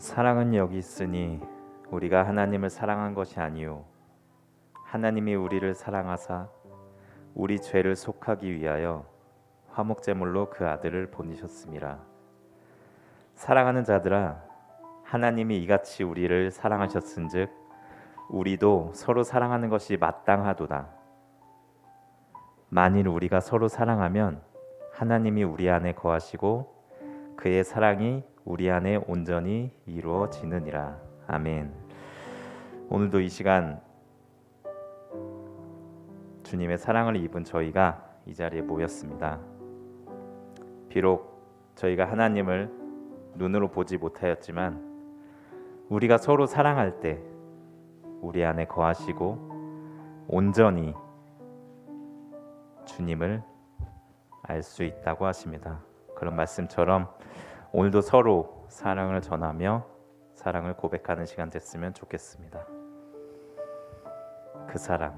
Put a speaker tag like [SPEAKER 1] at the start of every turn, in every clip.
[SPEAKER 1] 사랑은 여기 있으니 우리가 하나님을 사랑한 것이 아니요 하나님이 우리를 사랑하사 우리 죄를 속하기 위하여 화목제물로 그 아들을 보내셨음이라. 사랑하는 자들아, 하나님이 이같이 우리를 사랑하셨은즉 우리도 서로 사랑하는 것이 마땅하도다. 만일 우리가 서로 사랑하면 하나님이 우리 안에 거하시고 그의 사랑이 우리 안에 온전히 이루어지느니라. 아멘. 오늘도 이 시간 주님의 사랑을 입은 저희가 이 자리에 모였습니다. 비록 저희가 하나님을 눈으로 보지 못하였지만 우리가 서로 사랑할 때 우리 안에 거하시고 온전히 주님을 알 수 있다고 하십니다. 그런 말씀처럼 오늘도 서로 사랑을 전하며 사랑을 고백하는 시간 됐으면 좋겠습니다. 그 사랑.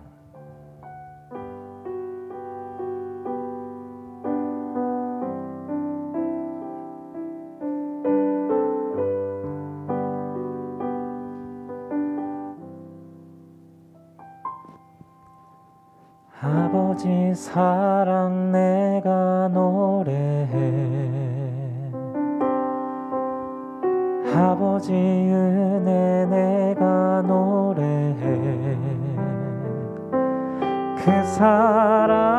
[SPEAKER 2] 아버지 사랑 내가 노래해, 아버지 은혜 내가 노래해. 그 사랑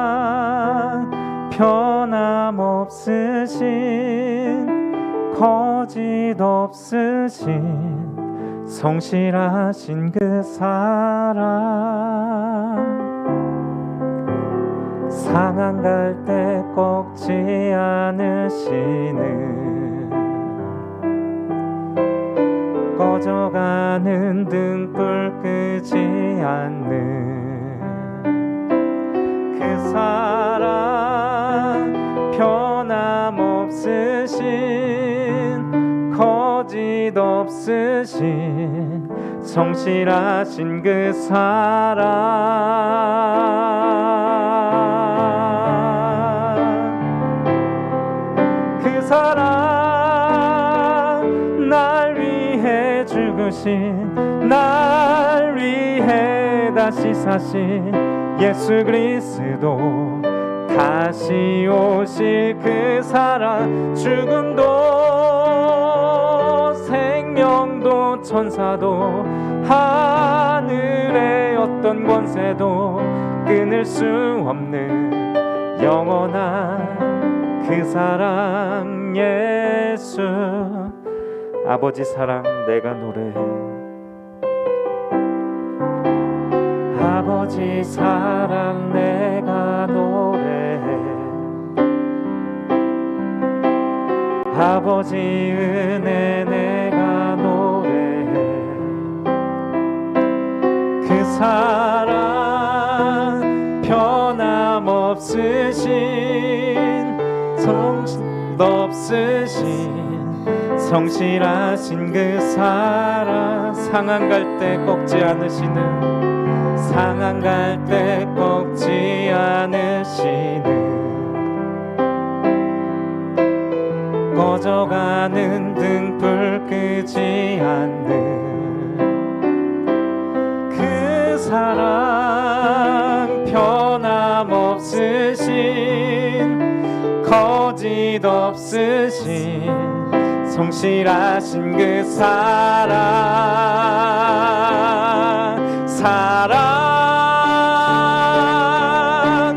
[SPEAKER 2] 변함없으신 거짓 없으신 성실하신 그 사랑, 상한 갈 때 꺾지 않으시는, 꺼져가는 등불 끄지 않는 그 사랑, 변함없으신 거짓 없으신 성실하신 그 사랑, 그 사랑 날 위해 죽으신, 날 위해 다시 사신 예수 그리스도, 다시 오실 그 사랑, 죽음도 생명도 천사도 하늘의 어떤 권세도 끊을 수 없는 영원한 그 사랑 예수. 아버지 사랑 내가 노래해, 아버지 사랑 내가 노래해, 아버지 은혜 내가 노래해. 그 사랑 변함없으신 성실 없으신 성실하신 그 사랑, 상한 갈 때 꺾지 않으시는, 상한 갈 때 꺾지 않으시는, 꺼져가는 등불 끄지 않는 그 사랑, 변함없으신 거짓 없으신 성실하신 그 사랑, 사랑,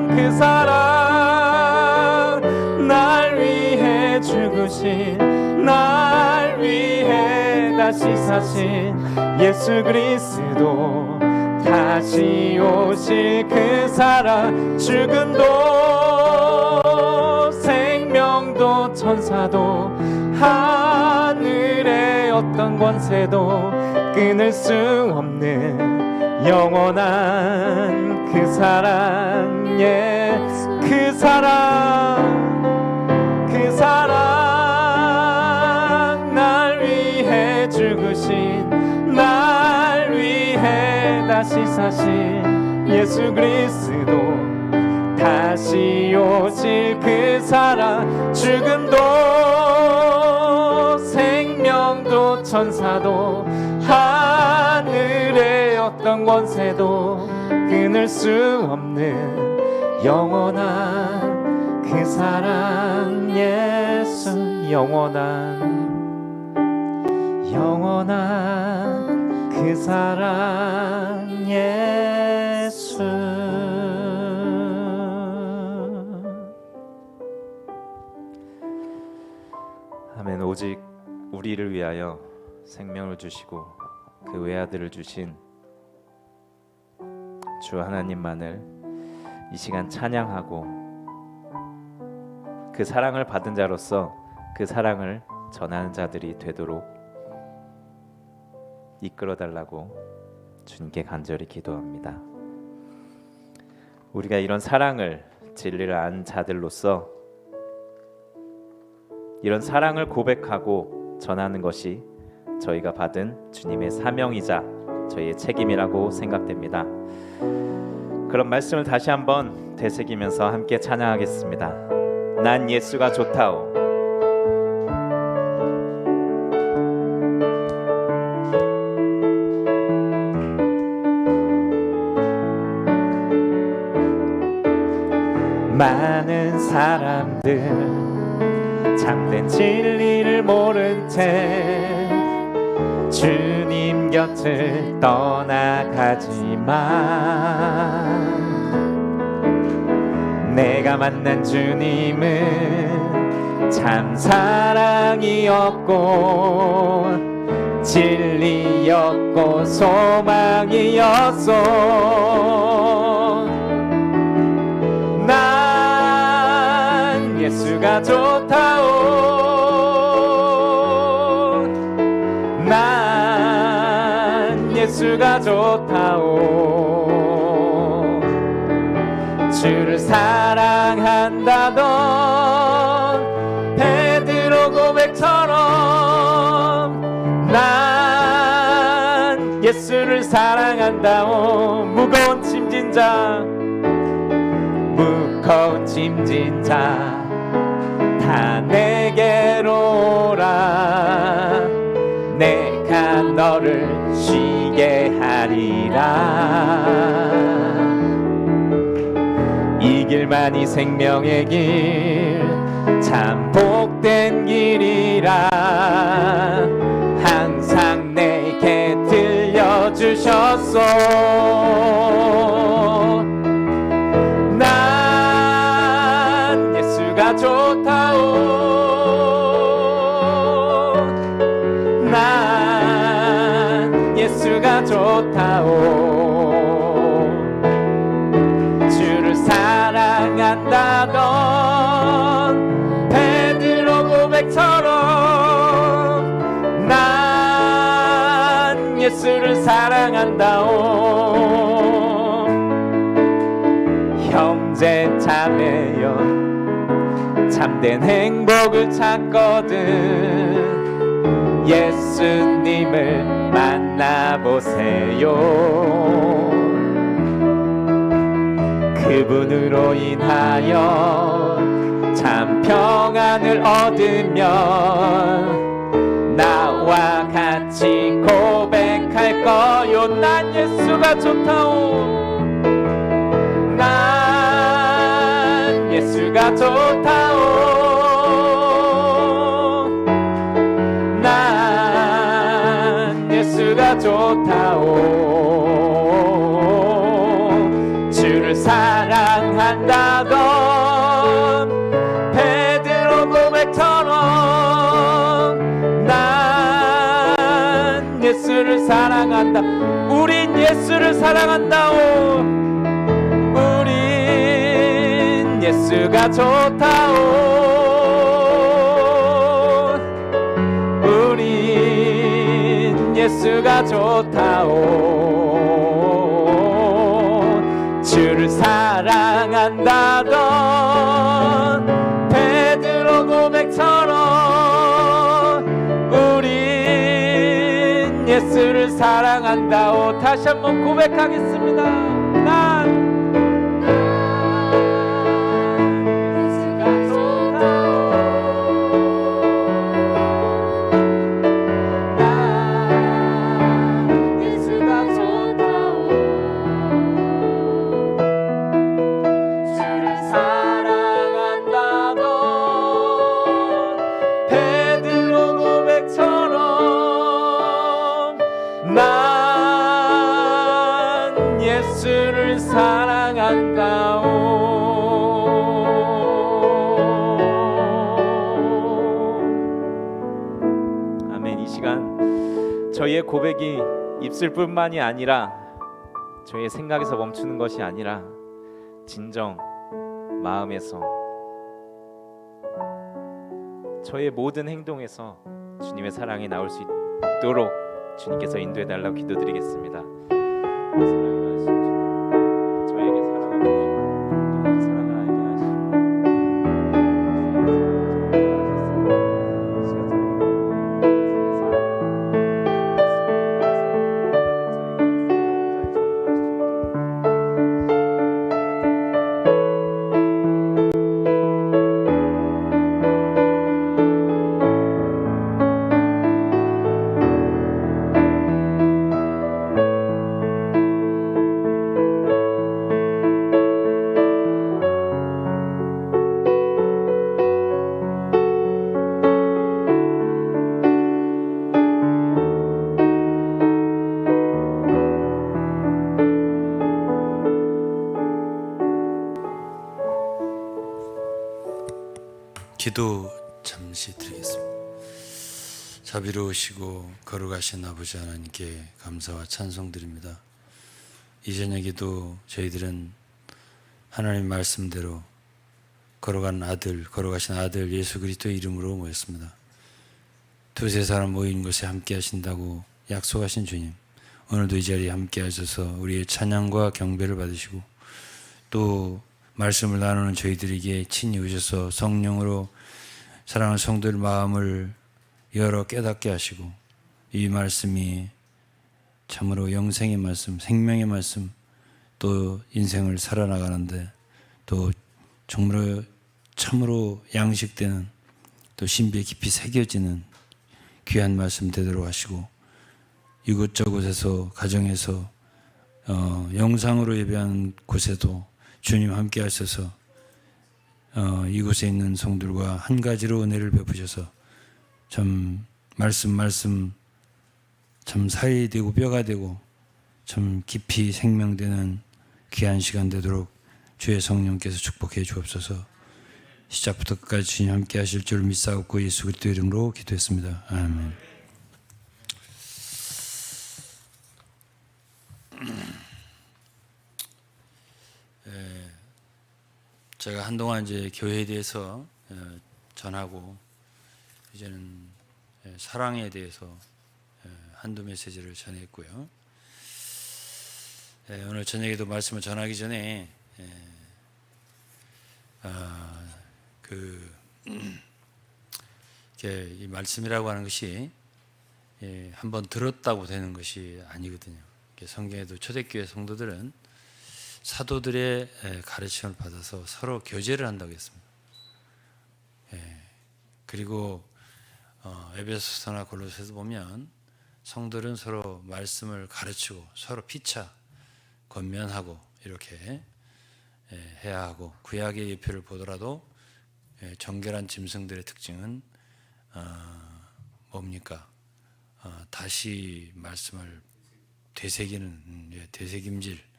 [SPEAKER 2] 그 사랑 날 위해 죽으신, 날 위해 다시 사신 예수 그리스도, 다시 오실 그 사랑, 죽음도 생명도 천사도 하늘의 어떤 권세도 끊을 수 없는 영원한 그 사랑, 예, 그 사랑, 그 사랑 날 위해 죽으신, 날 위해 다시 사신 예수 그리스도, 다시 오실 그 사랑, 죽음도 생명도 천사도 하늘의 어떤 권세도 끊을 수 없는 영원한 그 사랑 예수, 영원한 그 사랑 예수. 아멘. 오직 우리를 위하여 생명을 주시고 그 외아들을 주신 주 하나님만을 이 시간 찬양하고 그 사랑을 받은 자로서 그 사랑을 전하는 자들이 되도록 이끌어 달라고 주님께 간절히 기도합니다. 우리가 이런 사랑을, 진리를 아는 자들로서 이런 사랑을 고백하고 전하는 것이 저희가 받은 주님의 사명이자 저희의 책임이라고 생각됩니다. 그런 말씀을 다시 한번 되새기면서 함께 찬양하겠습니다. 난 예수가 좋다오. 많은 사람들 참된 진리를 모른 채 주님 곁을 떠나가지만 내가 만난 주님은 참 사랑이었고 진리였고 소망이었어. 난 예수가 좋다오. 난 예수가 좋다오. 주를 사랑한다던 베드로 고백처럼 난 예수를 사랑한다오. 무거운 짐진 자 다 내게로 오라. 내가 너를 쉬게 하리라. 이 길만이 생명의 길 참 복된 길이라 항상 내게 들려주셨소. 난 예수가 좋다오. 난 예수가 좋다오. 주를 사랑한다던 베드로 고백처럼 난 예수를 사랑한다오. 형제 자매여 참된 행복을 찾거든 예수님을 만나보세요. 그분으로 인하여 참 평안을 얻으면 나와 같이 고백할 거요. 난 예수가 좋다오. 난 예수가 좋다오. 난 예수가 좋다오. 주를 사랑한다던 베드로 고백처럼 난 예수를 사랑한다. 우린 예수를 사랑한다오. 우린 예수가 좋다오. 우린 예수가 좋다오. 주를 사랑한다던 베드로 고백처럼 우린 예수를 사랑한다오. 다시 한번 고백하겠습니다. 난 예수가 좋다오. 난 저희의 고백이 입술뿐만이 아니라 저희의 생각에서 멈추는 것이 아니라 진정 마음에서 저희의 모든 행동에서 주님의 사랑이 나올 수 있도록 주님께서 인도해 달라고 기도드리겠습니다. 사랑이 많으신 주님, 저희에게 사랑을 주시고 또 그 사랑을 알게
[SPEAKER 3] 기도 잠시 드리겠습니다. 자비로우시고 거룩하신 아버지 하나님께 감사와 찬송 드립니다. 이 저녁에도 저희들은 하나님 말씀대로 거룩하신 아들 예수 그리스도의 이름으로 모였습니다. 두세 사람 모인 곳에 함께 하신다고 약속하신 주님, 오늘도 이 자리에 함께 하셔서 우리의 찬양과 경배를 받으시고 또 말씀을 나누는 저희들에게 친히 오셔서 성령으로 사랑하는 성도들 마음을 열어 깨닫게 하시고 이 말씀이 참으로 영생의 말씀, 생명의 말씀, 또 인생을 살아나가는데 또 정말 참으로 양식되는 또 신비에 깊이 새겨지는 귀한 말씀 되도록 하시고 이곳저곳에서 가정에서 영상으로 예배하는 곳에도 주님 함께 하셔서 이곳에 있는 성들과 한 가지로 은혜를 베푸셔서 참 말씀 참 살이 되고 뼈가 되고 참 깊이 생명되는 귀한 시간 되도록 주의 성령께서 축복해 주옵소서. 시작부터 끝까지 주님 함께 하실 줄 믿사옵고 예수 그리스도 이름으로 기도했습니다. 아멘. 제가 한동안 이제 교회에 대해서 전하고 이제는 사랑에 대해서 한두 메시지를 전했고요. 오늘 저녁에도 말씀을 전하기 전에 이 말씀이라고 하는 것이 한번 들었다고 되는 것이 아니거든요. 성경에도 초대교회 성도들은 사도들의 가르침을 받아서 서로 교제를 한다고 했습니다. 그리고 에베소서나 골로새서 보면 성도들은 서로 말씀을 가르치고 서로 피차 권면하고 이렇게 해야 하고 구약의 예표를 보더라도 정결한 짐승들의 특징은 뭡니까? 다시 말씀을 되새기는 되새김질,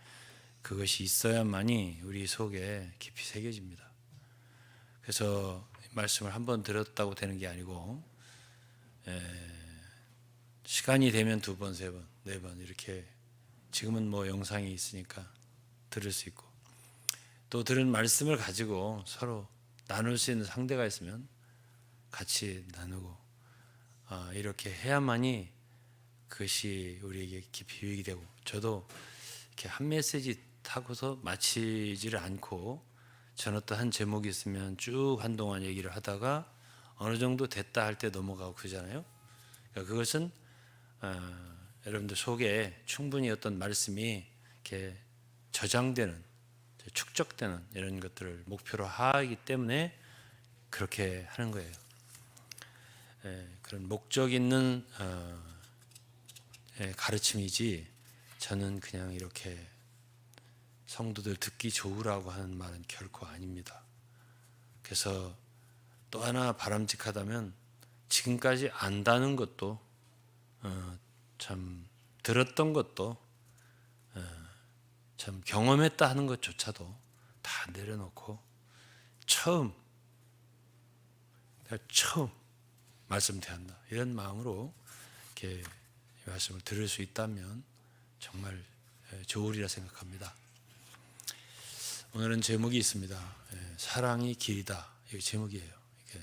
[SPEAKER 3] 그것이 있어야만이 우리 속에 깊이 새겨집니다. 그래서 말씀을 한번 들었다고 되는 게 아니고 시간이 되면 두 번, 세 번, 네 번 이렇게, 지금은 뭐 영상이 있으니까 들을 수 있고 또 들은 말씀을 가지고 서로 나눌 수 있는 상대가 있으면 같이 나누고 이렇게 해야만이 그것이 우리에게 깊이 유익이 되고, 저도 이렇게 한 메시지 타고서 마치지를 않고 전 어떤 한 제목이 있으면 쭉 한동안 얘기를 하다가 어느 정도 됐다 할 때 넘어가고 그러잖아요. 그러니까 그것은 여러분들 속에 충분히 어떤 말씀이 이렇게 저장되는, 축적되는 이런 것들을 목표로 하기 때문에 그렇게 하는 거예요. 그런 목적 있는 가르침이지, 저는 그냥 이렇게 성도들 듣기 좋으라고 하는 말은 결코 아닙니다. 그래서 또 하나 바람직하다면 지금까지 안다는 것도 참 들었던 것도 참 경험했다 하는 것조차도 다 내려놓고 처음 말씀 대한다 이런 마음으로 이렇게 이 말씀을 들을 수 있다면 정말 좋으리라 생각합니다. 오늘은 제목이 있습니다. 사랑이 길이다. 이게 제목이에요. 이게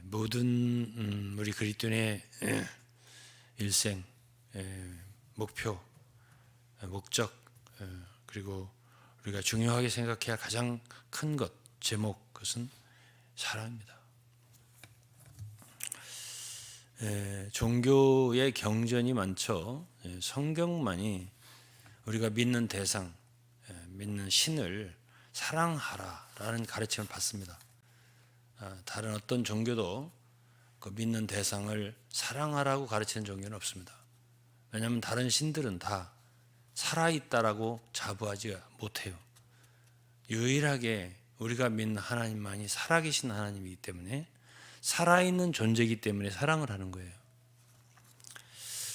[SPEAKER 3] 모든 우리 그리스도인의 일생, 목표, 목적, 그리고 우리가 중요하게 생각해야 할 가장 큰 것, 제목, 그것은 사랑입니다. 종교의 경전이 많죠. 성경만이 우리가 믿는 대상, 믿는 신을 사랑하라라는 가르침을 받습니다. 다른 어떤 종교도 그 믿는 대상을 사랑하라고 가르치는 종교는 없습니다. 왜냐하면 다른 신들은 다 살아있다라고 자부하지 못해요. 유일하게 우리가 믿는 하나님만이 살아계신 하나님이기 때문에, 살아있는 존재이기 때문에 사랑을 하는 거예요.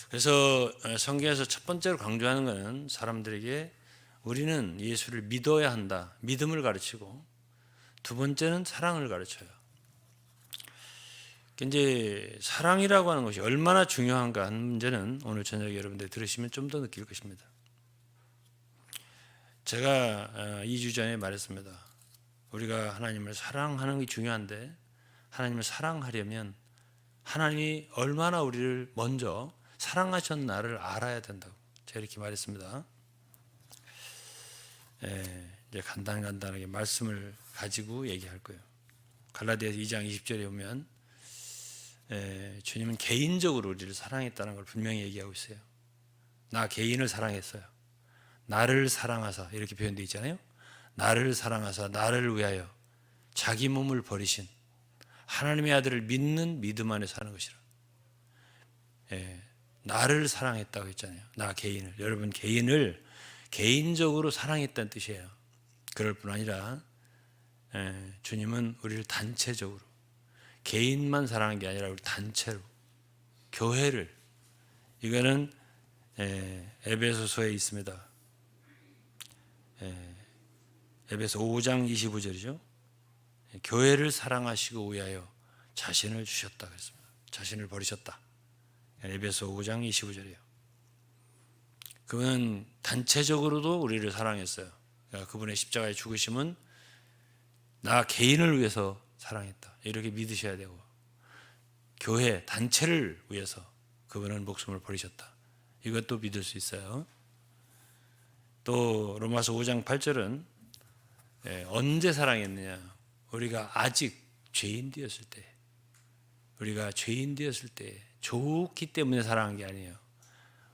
[SPEAKER 3] 그래서 성경에서 첫 번째로 강조하는 것은 사람들에게 우리는 예수를 믿어야 한다, 믿음을 가르치고, 두 번째는 사랑을 가르쳐요. 이제 사랑이라고 하는 것이 얼마나 중요한가 하는 문제는 오늘 저녁에 여러분들 들으시면 좀 더 느낄 것입니다. 제가 2주 전에 말했습니다. 우리가 하나님을 사랑하는 게 중요한데, 하나님을 사랑하려면 하나님이 얼마나 우리를 먼저 사랑하셨나를 알아야 된다고 제가 이렇게 말했습니다. 이제 간단하게 말씀을 가지고 얘기할 거예요. 갈라디아서 2장 20절에 보면 주님은 개인적으로 우리를 사랑했다는 걸 분명히 얘기하고 있어요. 나 개인을 사랑했어요. 나를 사랑하사, 이렇게 표현되어 있잖아요. 나를 사랑하사 나를 위하여 자기 몸을 버리신 하나님의 아들을 믿는 믿음 안에 사는 것이라. 나를 사랑했다고 했잖아요. 나 개인을. 여러분 개인을 개인적으로 사랑했다는 뜻이에요. 그럴 뿐 아니라 주님은 우리를 단체적으로, 개인만 사랑한 게 아니라 우리 단체로, 교회를, 이거는 에베소서에 있습니다. 에베소 5장 25절이죠. 교회를 사랑하시고 위하여 자신을 주셨다 그랬습니다. 자신을 버리셨다. 에베소 5장 25절이에요. 그분은 단체적으로도 우리를 사랑했어요. 그러니까 그분의 십자가의 죽으심은 나 개인을 위해서 사랑했다, 이렇게 믿으셔야 되고, 교회 단체를 위해서 그분은 목숨을 버리셨다, 이것도 믿을 수 있어요. 또 로마서 5장 8절은 언제 사랑했느냐, 우리가 아직 죄인 되었을 때, 우리가 죄인 되었을 때 좋기 때문에 사랑한 게 아니에요.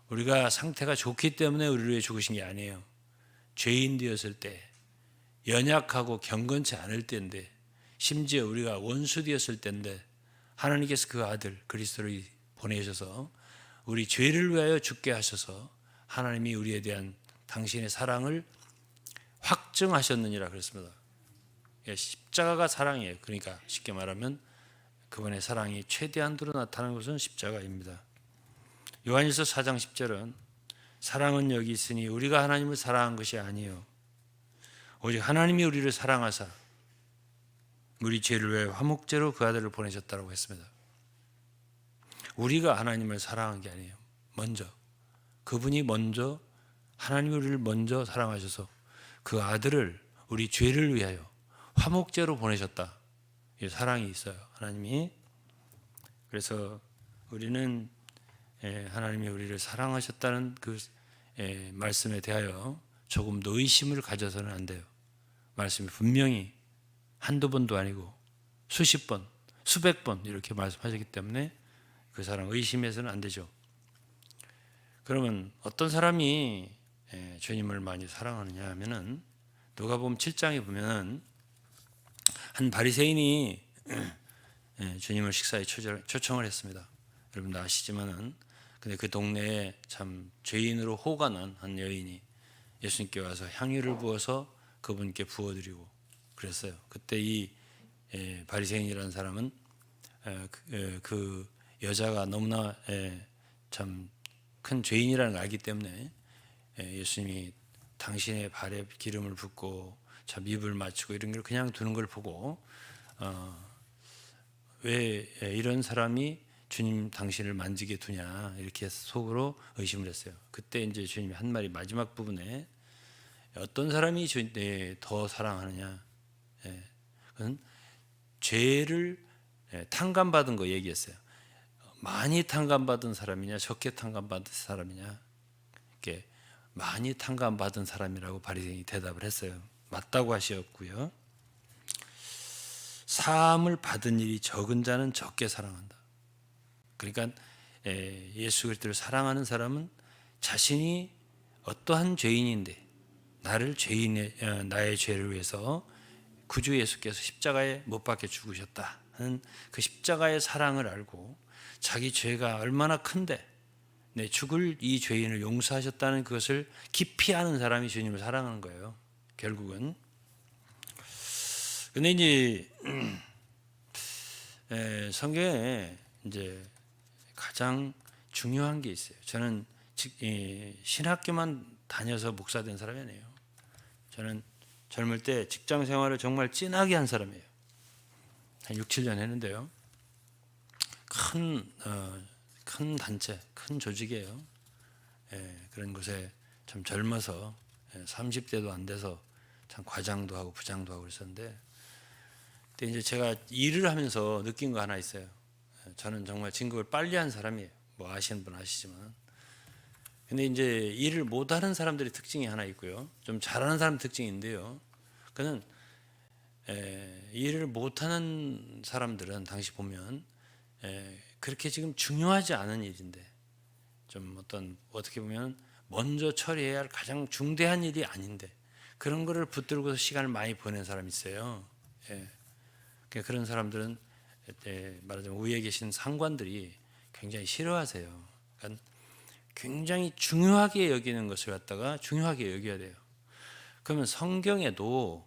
[SPEAKER 3] 우리가 상태가 좋기 때문에 우리를 위해 죽으신 게 아니에요. 죄인 되었을 때, 연약하고 경건치 않을 때인데, 심지어 우리가 원수 되었을 때인데 하나님께서 그 아들 그리스도를 보내셔서 우리 죄를 위하여 죽게 하셔서 하나님이 우리에 대한 당신의 사랑을 확증하셨느니라 그랬습니다. 십자가가 사랑이에요. 그러니까 쉽게 말하면 그분의 사랑이 최대한으로 나타나는 것은 십자가입니다. 요한일서 4장 10절은 사랑은 여기 있으니 우리가 하나님을 사랑한 것이 아니요 오직 하나님이 우리를 사랑하사 우리 죄를 위해 화목제로 그 아들을 보내셨다고 했습니다. 우리가 하나님을 사랑한 게 아니에요. 먼저 그분이 먼저, 하나님이 우리를 먼저 사랑하셔서 그 아들을 우리 죄를 위하여 화목제로 보내셨다. 이 사랑이 있어요, 하나님이. 그래서 우리는 하나님이 우리를 사랑하셨다는 그 말씀에 대하여 조금 더 의심을 가져서는 안 돼요. 말씀이 분명히 한두 번도 아니고 수십 번, 수백 번 이렇게 말씀하셨기 때문에 그 사람 의심해서는 안 되죠. 그러면 어떤 사람이 주님을 많이 사랑하느냐 하면은 누가복음 7장에 보면 한 바리새인이 주님을 식사에 초청을 했습니다. 여러분도 아시지만은, 근데 그 동네에 참 죄인으로 호가 난 한 여인이 예수님께 와서 향유를 부어서 그분께 부어드리고 그랬어요. 그때 이 바리새인이라는 사람은 그 여자가 너무나 참 큰 죄인이라는 걸 알기 때문에 예수님이 당신의 발에 기름을 붓고 참 입을 맞추고 이런 걸 그냥 두는 걸 보고 왜 이런 사람이 주님 당신을 만지게 두냐 이렇게 속으로 의심을 했어요. 그때 이제 주님이 한 말이 마지막 부분에 어떤 사람이 더 사랑하느냐, 그건 죄를 탕감받은 거 얘기했어요. 많이 탕감받은 사람이냐 적게 탕감받은 사람이냐, 이렇게 많이 탕감받은 사람이라고 바리새인이 대답을 했어요. 맞다고 하셨고요. 사함을 받은 일이 적은 자는 적게 사랑한다. 그러니까 예수 그리스도를 사랑하는 사람은 자신이 어떠한 죄인인데 나의 죄를 위해서 구주 예수께서 십자가에 못 박혀 죽으셨다 하는 그 십자가의 사랑을 알고 자기 죄가 얼마나 큰데 죽을 이 죄인을 용서하셨다는 그것을 깊이 아는 사람이 주님을 사랑하는 거예요. 결국은. 근데 이제 성경에 이제 가장 중요한 게 있어요. 저는 신학교만 다녀서 목사된 사람이 아니에요. 저는 젊을 때 직장 생활을 정말 진하게 한 사람이에요. 한 6, 7년 했는데요. 큰 단체, 큰 조직이에요. 그런 곳에 참 젊어서 30대도 안 돼서 참 과장도 하고 부장도 하고 그랬었는데, 근데 이제 제가 일을 하면서 느낀 거 하나 있어요. 저는 정말 진급을 빨리 한 사람이에요. 뭐 아시는 분 아시지만. 근데 이제 일을 못하는 사람들의 특징이 하나 있고요. 좀 잘하는 사람 특징인데요. 그는 일을 못하는 사람들은 당시 보면 그렇게 지금 중요하지 않은 일인데, 좀 어떻게 보면 먼저 처리해야 할 가장 중대한 일이 아닌데 그런 거를 붙들고서 시간을 많이 보낸 사람이 있어요. 그런 사람들은 말하자면 위에 계신 상관들이 굉장히 싫어하세요. 그러니까 굉장히 중요하게 여기는 것을 갖다가 중요하게 여겨야 돼요. 그러면 성경에도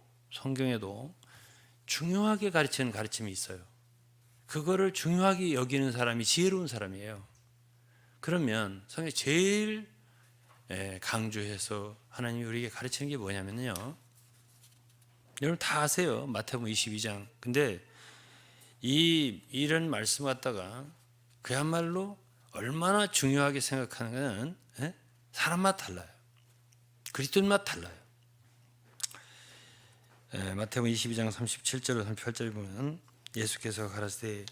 [SPEAKER 3] 중요하게 가르치는 가르침이 있어요. 그거를 중요하게 여기는 사람이 지혜로운 사람이에요. 그러면 성경이 제일 강조해서 하나님이 우리에게 가르치는 게 뭐냐면요. 여러분 다 아세요. 마태복음 22장. 근데 이런 말씀 갖다가 그야말로 얼마나 중요하게 생각하는 건 사람마다 달라요. 그리스도인마다 달라요. 마태복음 22장 37절로 38절에 보면 예수께서 가라사대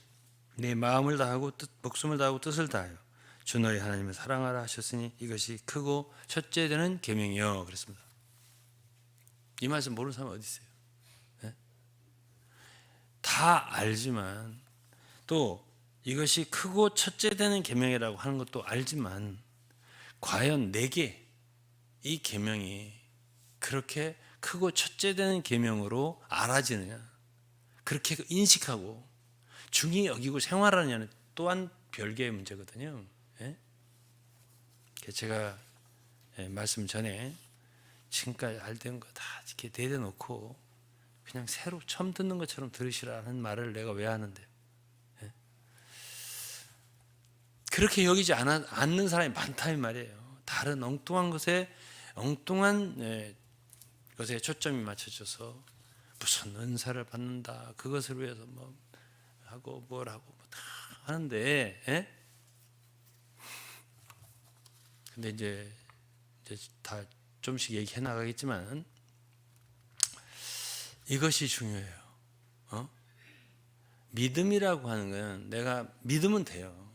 [SPEAKER 3] 내 마음을 다하고 목숨을 다하고 뜻을 다하여 주 너희 하나님을 사랑하라 하셨으니 이것이 크고 첫째 되는 계명이요 그랬습니다. 이 말씀 모르는 사람 어디 있어요? 다 알지만 또 이것이 크고 첫째 되는 계명이라고 하는 것도 알지만 과연 내게 이 계명이 그렇게 크고 첫째 되는 계명으로 알아지느냐, 그렇게 인식하고 중히 여기고 생활하느냐는 또한 별개의 문제거든요. 제가 말씀 전에 지금까지 알던 거 다 이렇게 내려놓고 그냥 새로 처음 듣는 것처럼 들으시라는 말을 내가 왜 하는데, 그렇게 여기지 않는 사람이 많다 이 말이에요. 다른 엉뚱한 것에 초점이 맞춰져서 무슨 은사를 받는다, 그것을 위해서 뭐 하고 뭘 하고 뭐 다 하는데, 근데 이제 다 좀씩 얘기해 나가겠지만 이것이 중요해요. 믿음이라고 하는 건 내가 믿으면 돼요.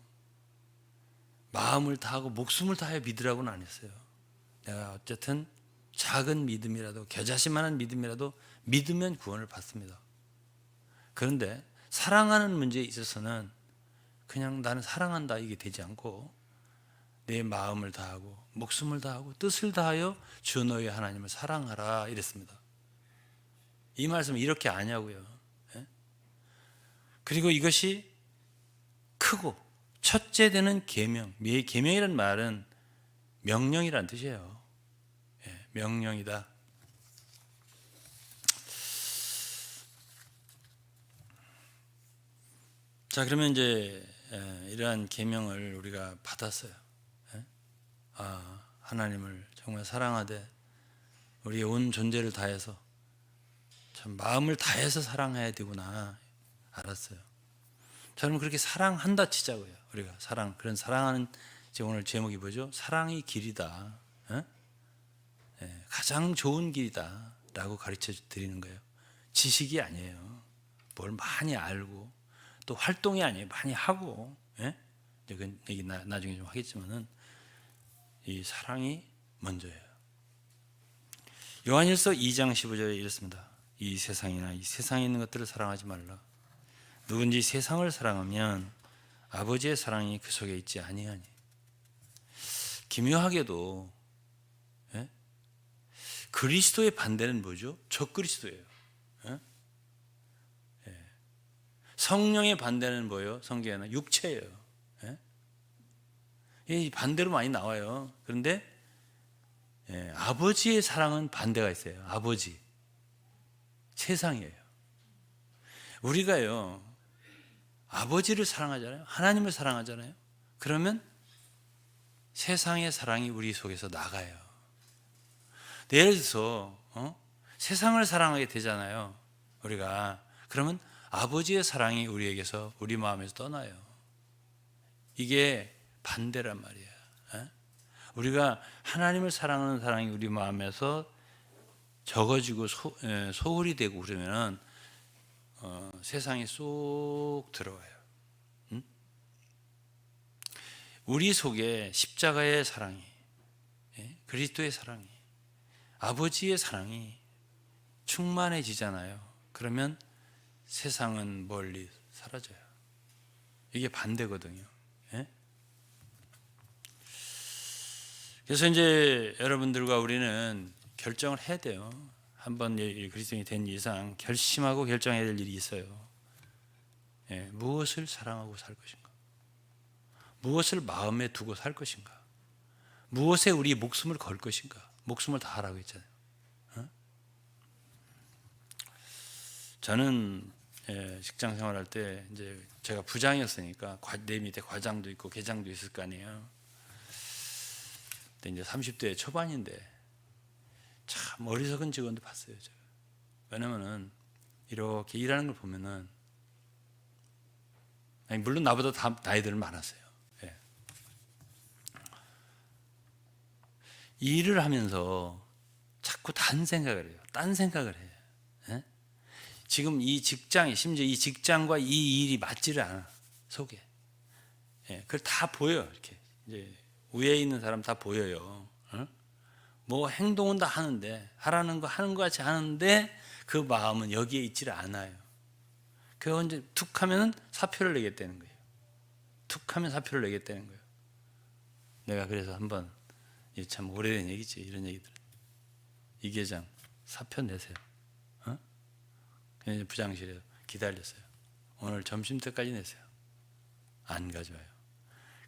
[SPEAKER 3] 마음을 다하고 목숨을 다해 믿으라고는 안 했어요. 내가 어쨌든 작은 믿음이라도, 겨자씨만한 믿음이라도 믿으면 구원을 받습니다. 그런데 사랑하는 문제에 있어서는 그냥 나는 사랑한다 이게 되지 않고 내 마음을 다하고 목숨을 다하고 뜻을 다하여 주 너희 하나님을 사랑하라 이랬습니다. 이 말씀을 이렇게 아냐고요. 그리고 이것이 크고 첫째 되는 계명. 계명이라는 말은 명령이라는 뜻이에요. 명령이다. 자, 그러면 이제 이러한 계명을 우리가 받았어요. 하나님을 정말 사랑하되 우리의 온 존재를 다해서 참 마음을 다해서 사랑해야 되구나 알았어요. 저는 그렇게 사랑한다 치자고요. 우리가 사랑, 그런 사랑하는, 지금 오늘 제목이 뭐죠? 사랑이 길이다. 어? 예, 가장 좋은 길이다 라고 가르쳐 드리는 거예요. 지식이 아니에요. 뭘 많이 알고 또 활동이 아니에요. 많이 하고. 예? 그 얘기 나중에 좀 하겠지만은 이 사랑이 먼저예요. 요한일서 2장 15절에 이렇습니다. 이 세상이나 이 세상에 있는 것들을 사랑하지 말라. 누군지 세상을 사랑하면 아버지의 사랑이 그 속에 있지 아니하니. 기묘하게도 예? 그리스도의 반대는 뭐죠? 적그리스도예요. 예? 예. 성령의 반대는 뭐예요? 성경에는 육체예요. 예? 이 반대로 많이 나와요. 그런데 예, 아버지의 사랑은 반대가 있어요. 아버지 세상이에요. 우리가요 아버지를 사랑하잖아요. 하나님을 사랑하잖아요. 그러면 세상의 사랑이 우리 속에서 나가요. 예를 들어서 세상을 사랑하게 되잖아요. 우리가 그러면 아버지의 사랑이 우리에게서 우리 마음에서 떠나요. 이게 반대란 말이에요. 우리가 하나님을 사랑하는 사랑이 우리 마음에서 적어지고 소홀히 되고 그러면 세상에 쏙 들어와요. 우리 속에 십자가의 사랑이, 그리스도의 사랑이, 아버지의 사랑이 충만해지잖아요. 그러면 세상은 멀리 사라져요. 이게 반대거든요. 그래서 이제 여러분들과 우리는 결정을 해야 돼요. 한번 그리스도인이 된 이상 결심하고 결정해야 될 일이 있어요. 무엇을 사랑하고 살 것인가? 무엇을 마음에 두고 살 것인가? 무엇에 우리 목숨을 걸 것인가? 목숨을 다하라고 했잖아요. 저는 직장 생활할 때 이제 제가 부장이었으니까 내 밑에 과장도 있고 계장도 있을 거 아니에요. 근데 이제 30대 초반인데 참 어리석은 직원도 봤어요. 제가. 왜냐면은 이렇게 일하는 걸 보면은 물론 나보다 다 나이들은 많았어요. 예. 일을 하면서 자꾸 딴 생각을 해요. 딴 생각을 해요. 예? 지금 이 직장이 심지어 이 직장과 이 일이 맞지를 않아 속에. 예. 그걸 다 보여 이렇게 이제 위에 있는 사람 다 보여요. 어? 뭐 행동은 다 하는데 하라는 거 하는 것 같이 하는데 그 마음은 여기에 있지를 않아요. 그 언제 툭 하면은 사표를 내겠다는 거예요. 툭 하면 사표를 내겠다는 거예요. 내가 그래서 한번 참 오래된 얘기지 이런 얘기들. 이 계장 사표 내세요. 어? 그냥 부장실에 기다렸어요. 오늘 점심 때까지 내세요. 안 가져와요.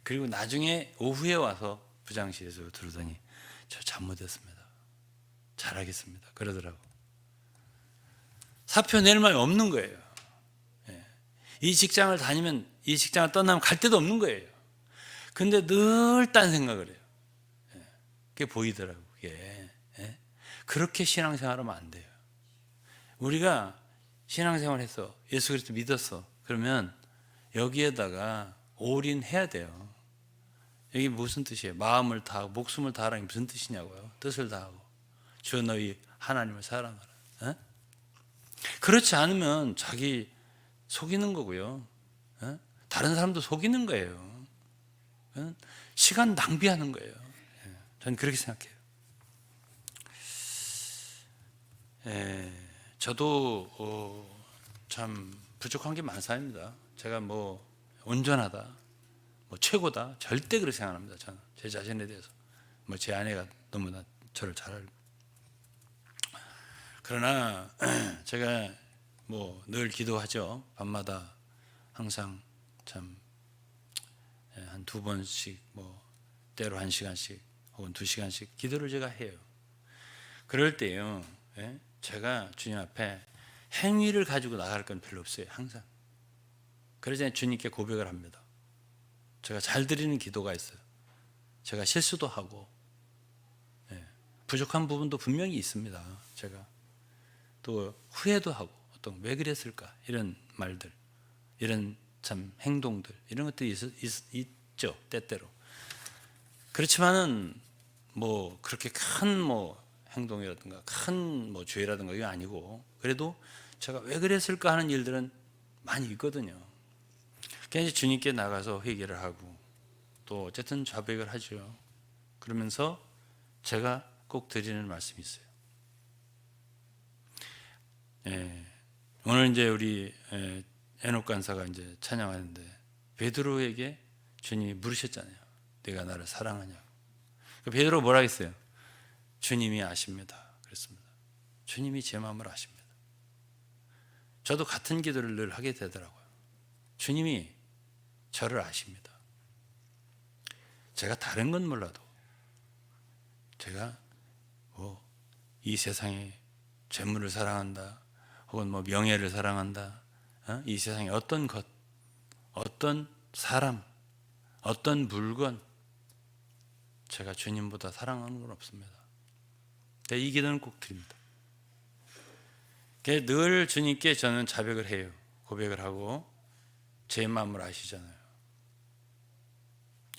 [SPEAKER 3] 그리고 나중에 오후에 와서 부장실에서 들으더니 저 잘못했습니다. 잘하겠습니다. 그러더라고. 사표 낼 말이 없는 거예요. 이 직장을 다니면 이 직장을 떠나면 갈 데도 없는 거예요. 근데 늘 딴 생각을 해요. 그게 보이더라고. 그게. 그렇게 신앙생활하면 안 돼요. 우리가 신앙생활해서 예수 그리스도 믿었어. 그러면 여기에다가 올인해야 돼요. 이게 무슨 뜻이에요? 마음을 다하고 목숨을 다하라는 게 무슨 뜻이냐고요? 뜻을 다하고 주 너희 하나님을 사랑하라. 에? 그렇지 않으면 자기 속이는 거고요. 에? 다른 사람도 속이는 거예요. 에? 시간 낭비하는 거예요. 저는 그렇게 생각해요. 저도 참 부족한 게 많습니다. 제가 뭐 온전하다, 뭐 최고다, 절대 그렇게 생각합니다. 저는 제 자신에 대해서 뭐 제 아내가 너무나 저를 잘 알고. 그러나 제가 뭐 늘 기도하죠. 밤마다 항상 참 한 2번씩 뭐 때로 1시간씩 혹은 2시간씩 기도를 제가 해요. 그럴 때요, 제가 주님 앞에 행위를 가지고 나갈 건 별로 없어요. 항상. 그러자 주님께 고백을 합니다. 제가 잘 드리는 기도가 있어요. 제가 실수도 하고 부족한 부분도 분명히 있습니다. 제가 또 후회도 하고 어떤 왜 그랬을까 이런 말들, 이런 참 행동들 이런 것들이 있죠 때때로. 그렇지만은 뭐 그렇게 큰 뭐 행동이라든가 큰 뭐 죄라든가 이게 아니고 그래도 제가 왜 그랬을까 하는 일들은 많이 있거든요. 그래서 주님께 나가서 회개를 하고 또 어쨌든 자백을 하죠. 그러면서 제가 꼭 드리는 말씀이 있어요. 오늘 이제 우리 에녹 간사가 이제 찬양하는데 베드로에게 주님이 물으셨잖아요. 내가 나를 사랑하냐고. 베드로 뭐라 했어요? 주님이 아십니다. 그랬습니다. 주님이 제 마음을 아십니다. 저도 같은 기도를 늘 하게 되더라고요. 주님이 저를 아십니다. 제가 다른 건 몰라도 제가 뭐 이 세상에 재물을 사랑한다 혹은 뭐 명예를 사랑한다 이 세상에 어떤 것 어떤 사람 어떤 물건 제가 주님보다 사랑하는 건 없습니다. 이 기도는 꼭 드립니다. 늘 주님께 저는 자백을 해요. 고백을 하고 제 마음을 아시잖아요.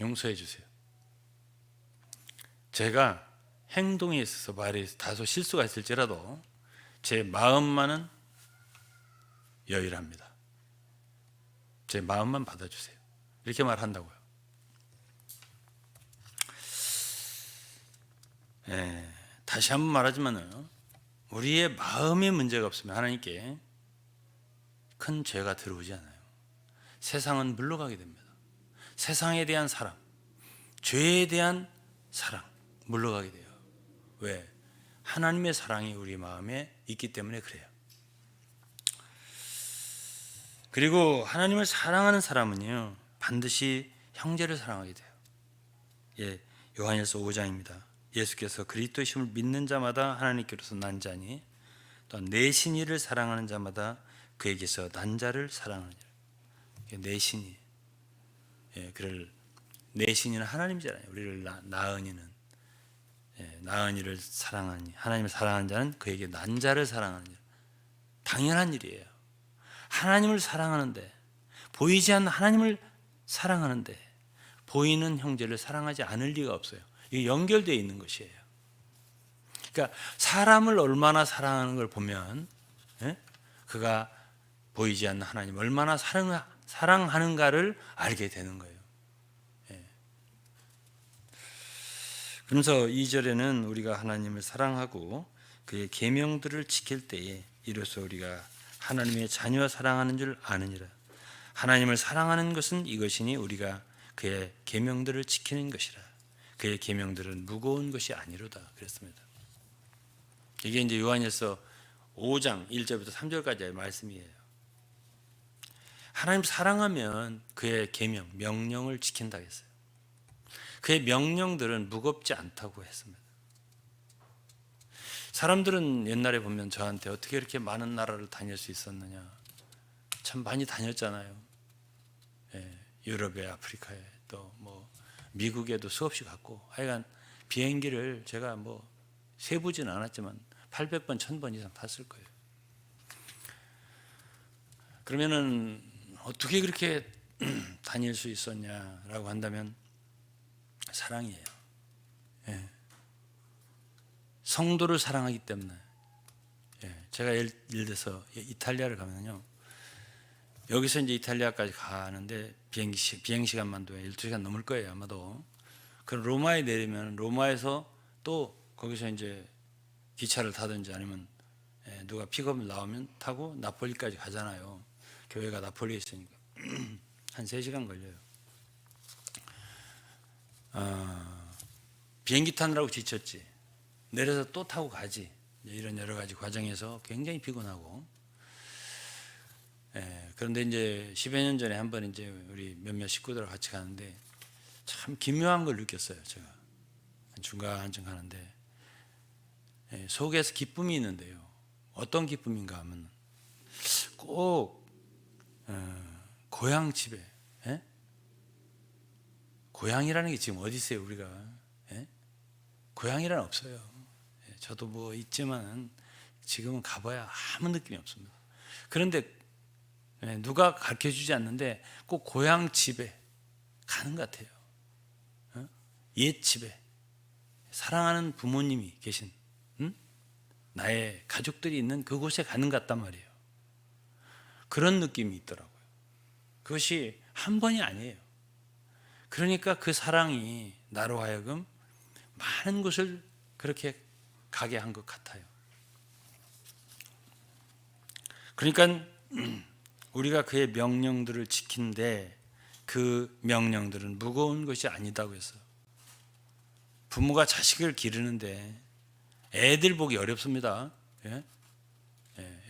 [SPEAKER 3] 용서해 주세요. 제가 행동에 있어서 말에 다소 실수가 있을지라도 제 마음만은 여일합니다. 제 마음만 받아주세요. 이렇게 말한다고요. 다시 한번 말하지만은 우리의 마음에 문제가 없으면 하나님께 큰 죄가 들어오지 않아요. 세상은 물러가게 됩니다. 세상에 대한 사랑, 죄에 대한 사랑 물러가게 돼요. 왜? 하나님의 사랑이 우리 마음에 있기 때문에 그래요. 그리고 하나님을 사랑하는 사람은요 반드시 형제를 사랑하게 돼요. 요한일서 5장입니다. 예수께서 그리스도심을 믿는 자마다 하나님께로서 난 자니 또한 내신이를 사랑하는 자마다 그에게서 난 자를 사랑하느니라. 내신이 그를 내신이는 하나님이잖아요. 우리를 낳은 이는 낳은 이를 사랑하니 하나님을 사랑하는 자는 그에게 난 자를 사랑하느니라. 당연한 일이에요. 하나님을 사랑하는데 보이지 않는 하나님을 사랑하는데 보이는 형제를 사랑하지 않을 리가 없어요. 이게 연결되어 있는 것이에요. 그러니까 사람을 얼마나 사랑하는 걸 보면 그가 보이지 않는 하나님 얼마나 사랑하는가를 알게 되는 거예요. 그래서 2절에는 우리가 하나님을 사랑하고 그의 계명들을 지킬 때에 이로써 우리가 하나님의 자녀와 사랑하는 줄 아느니라. 하나님을 사랑하는 것은 이것이니 우리가 그의 계명들을 지키는 것이라. 그의 계명들은 무거운 것이 아니로다 그랬습니다. 이게 이제 요한일서 5장 1절부터 3절까지의 말씀이에요. 하나님 사랑하면 그의 계명, 명령을 지킨다 했어요. 그의 명령들은 무겁지 않다고 했습니다. 사람들은 옛날에 보면 저한테 어떻게 이렇게 많은 나라를 다닐 수 있었느냐. 참 많이 다녔잖아요. 유럽에, 아프리카에, 또 뭐 미국에도 수없이 갔고, 하여간 비행기를 제가 뭐 세보지는 않았지만 800번, 1000번 이상 탔을 거예요. 그러면은 어떻게 그렇게 다닐 수 있었냐라고 한다면 사랑이에요. 성도를 사랑하기 때문에. 제가 예를 들어서 이탈리아를 가면요, 여기서 이제 이탈리아까지 가는데 비행 시간만도 12시간 넘을 거예요 아마도. 그럼 로마에 내리면 로마에서 또 거기서 이제 기차를 타든지 아니면 누가 픽업을 나오면 타고 나폴리까지 가잖아요. 교회가 나폴리에 있으니까 한 3시간 걸려요. 비행기 타느라고 지쳤지, 내려서 또 타고 가지, 이런 여러 가지 과정에서 굉장히 피곤하고. 그런데 이제 10여 년 전에 한번 이제 우리 몇몇 식구들과 같이 가는데 참 기묘한 걸 느꼈어요. 제가 중간쯤 가는데 속에서 기쁨이 있는데요. 어떤 기쁨인가 하면 꼭 고향 집에, 고향이라는 게 지금 어디 있어요 우리가? 고향이란 없어요. 저도 뭐 있지만 지금은 가봐야 아무 느낌이 없습니다. 그런데 누가 가르쳐 주지 않는데 꼭 고향 집에 가는 것 같아요. 옛 집에 사랑하는 부모님이 계신 나의 가족들이 있는 그곳에 가는 것 같단 말이에요. 그런 느낌이 있더라고요. 그것이 한 번이 아니에요. 그러니까 그 사랑이 나로 하여금 많은 곳을 그렇게 가게 한 것 같아요. 그러니까 우리가 그의 명령들을 지키는데 그 명령들은 무거운 것이 아니다고 했어요. 부모가 자식을 기르는데 애들 보기 어렵습니다. 예?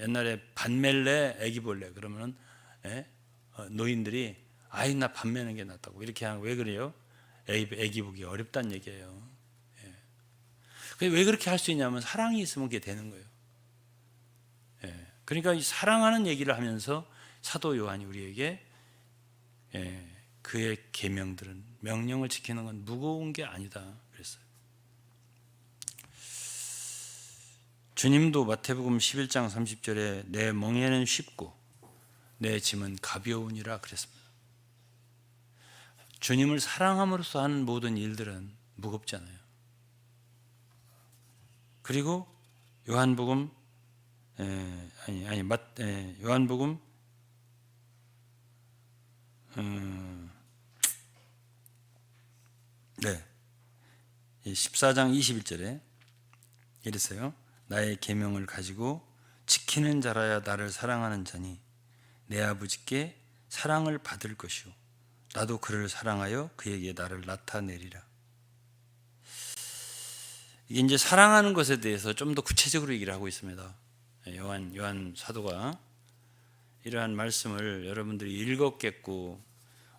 [SPEAKER 3] 옛날에 반멜래 애기 볼래 그러면 노인들이 아이 나 반 매는 게 낫다고 이렇게 하는 왜 그래요? 애기 보기 어렵다는 얘기예요. 왜 그렇게 할 수 있냐면 사랑이 있으면 그게 되는 거예요. 그러니까 이 사랑하는 얘기를 하면서 사도 요한이 우리에게 그의 계명들은 명령을 지키는 건 무거운 게 아니다 그랬어요. 주님도 마태복음 11장 30절에 내 멍에는 쉽고 내 짐은 가벼우니라 그랬습니다. 주님을 사랑함으로써 하는 모든 일들은 무겁잖아요. 그리고 요한복음 요한복음 14장 21절에 이랬어요. 나의 계명을 가지고 지키는 자라야 나를 사랑하는 자니 내 아버지께 사랑을 받을 것이요 나도 그를 사랑하여 그에게 나를 나타내리라. 이게 이제 사랑하는 것에 대해서 좀 더 구체적으로 얘기를 하고 있습니다. 요한 사도가 이러한 말씀을 여러분들이 읽었겠고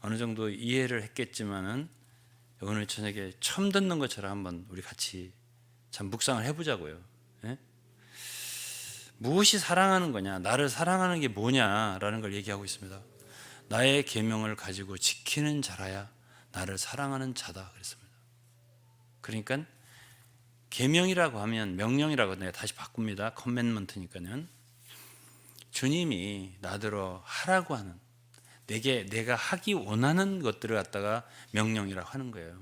[SPEAKER 3] 어느 정도 이해를 했겠지만은 오늘 저녁에 처음 듣는 것처럼 한번 우리 같이 참 묵상을 해보자고요. 무엇이 사랑하는 거냐, 나를 사랑하는 게 뭐냐라는 걸 얘기하고 있습니다. 나의 계명을 가지고 지키는 자라야 나를 사랑하는 자다 그랬습니다. 그러니까 계명이라고 하면 명령이라고 내가 다시 바꿉니다. 커맨먼트니까는 주님이 나더러 하라고 하는 내가 하기 원하는 것들을 갖다가 명령이라고 하는 거예요.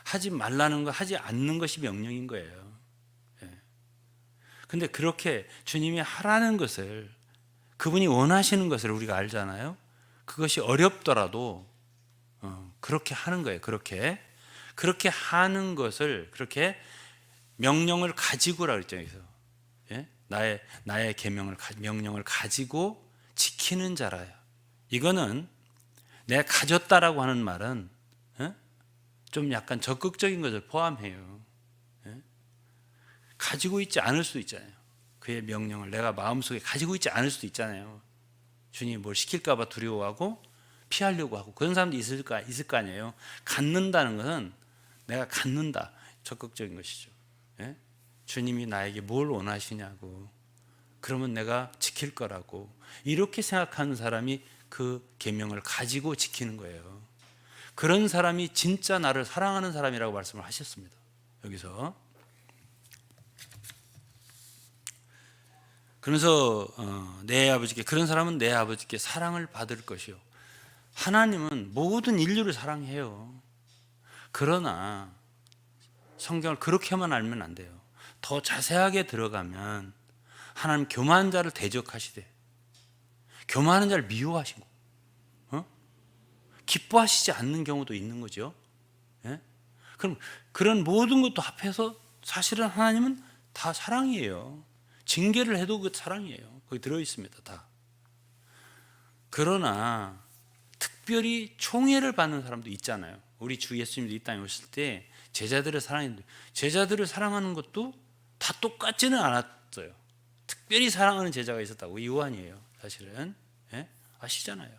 [SPEAKER 3] 하지 말라는 거 하지 않는 것이 명령인 거예요. 근데 그렇게 주님이 하라는 것을 그분이 원하시는 것을 우리가 알잖아요. 그것이 어렵더라도 그렇게 하는 거예요. 그렇게 하는 것을 그렇게 명령을 가지고라 그랬죠. 그래서 나의 명령을 가지고 지키는 자라야. 이거는 내가 가졌다라고 하는 말은 좀 약간 적극적인 것을 포함해요. 가지고 있지 않을 수도 있잖아요. 그의 명령을 내가 마음속에 가지고 있지 않을 수도 있잖아요. 주님이 뭘 시킬까 봐 두려워하고 피하려고 하고 그런 사람도 있을 거 아니에요. 갖는다는 것은 내가 갖는다. 적극적인 것이죠. 주님이 나에게 뭘 원하시냐고 그러면 내가 지킬 거라고 이렇게 생각하는 사람이 그 계명을 가지고 지키는 거예요. 그런 사람이 진짜 나를 사랑하는 사람이라고 말씀을 하셨습니다. 여기서 그러면서 내 아버지께 그런 사람은 내 아버지께 사랑을 받을 것이요. 하나님은 모든 인류를 사랑해요. 그러나 성경을 그렇게만 알면 안 돼요. 더 자세하게 들어가면 하나님 교만한 자를 대적하시되 교만한 자를 미워하시고 기뻐하시지 않는 경우도 있는 거죠. 그럼 그런 모든 것도 합해서 사실은 하나님은 다 사랑이에요. 징계를 해도 그 사랑이에요. 거기 들어있습니다. 다. 그러나 특별히 총애를 받는 사람도 있잖아요. 우리 주 예수님도 이 땅에 오실 때 제자들을 사랑하는 것도 다 똑같지는 않았어요. 특별히 사랑하는 제자가 있었다고. 요한이에요. 사실은 아시잖아요.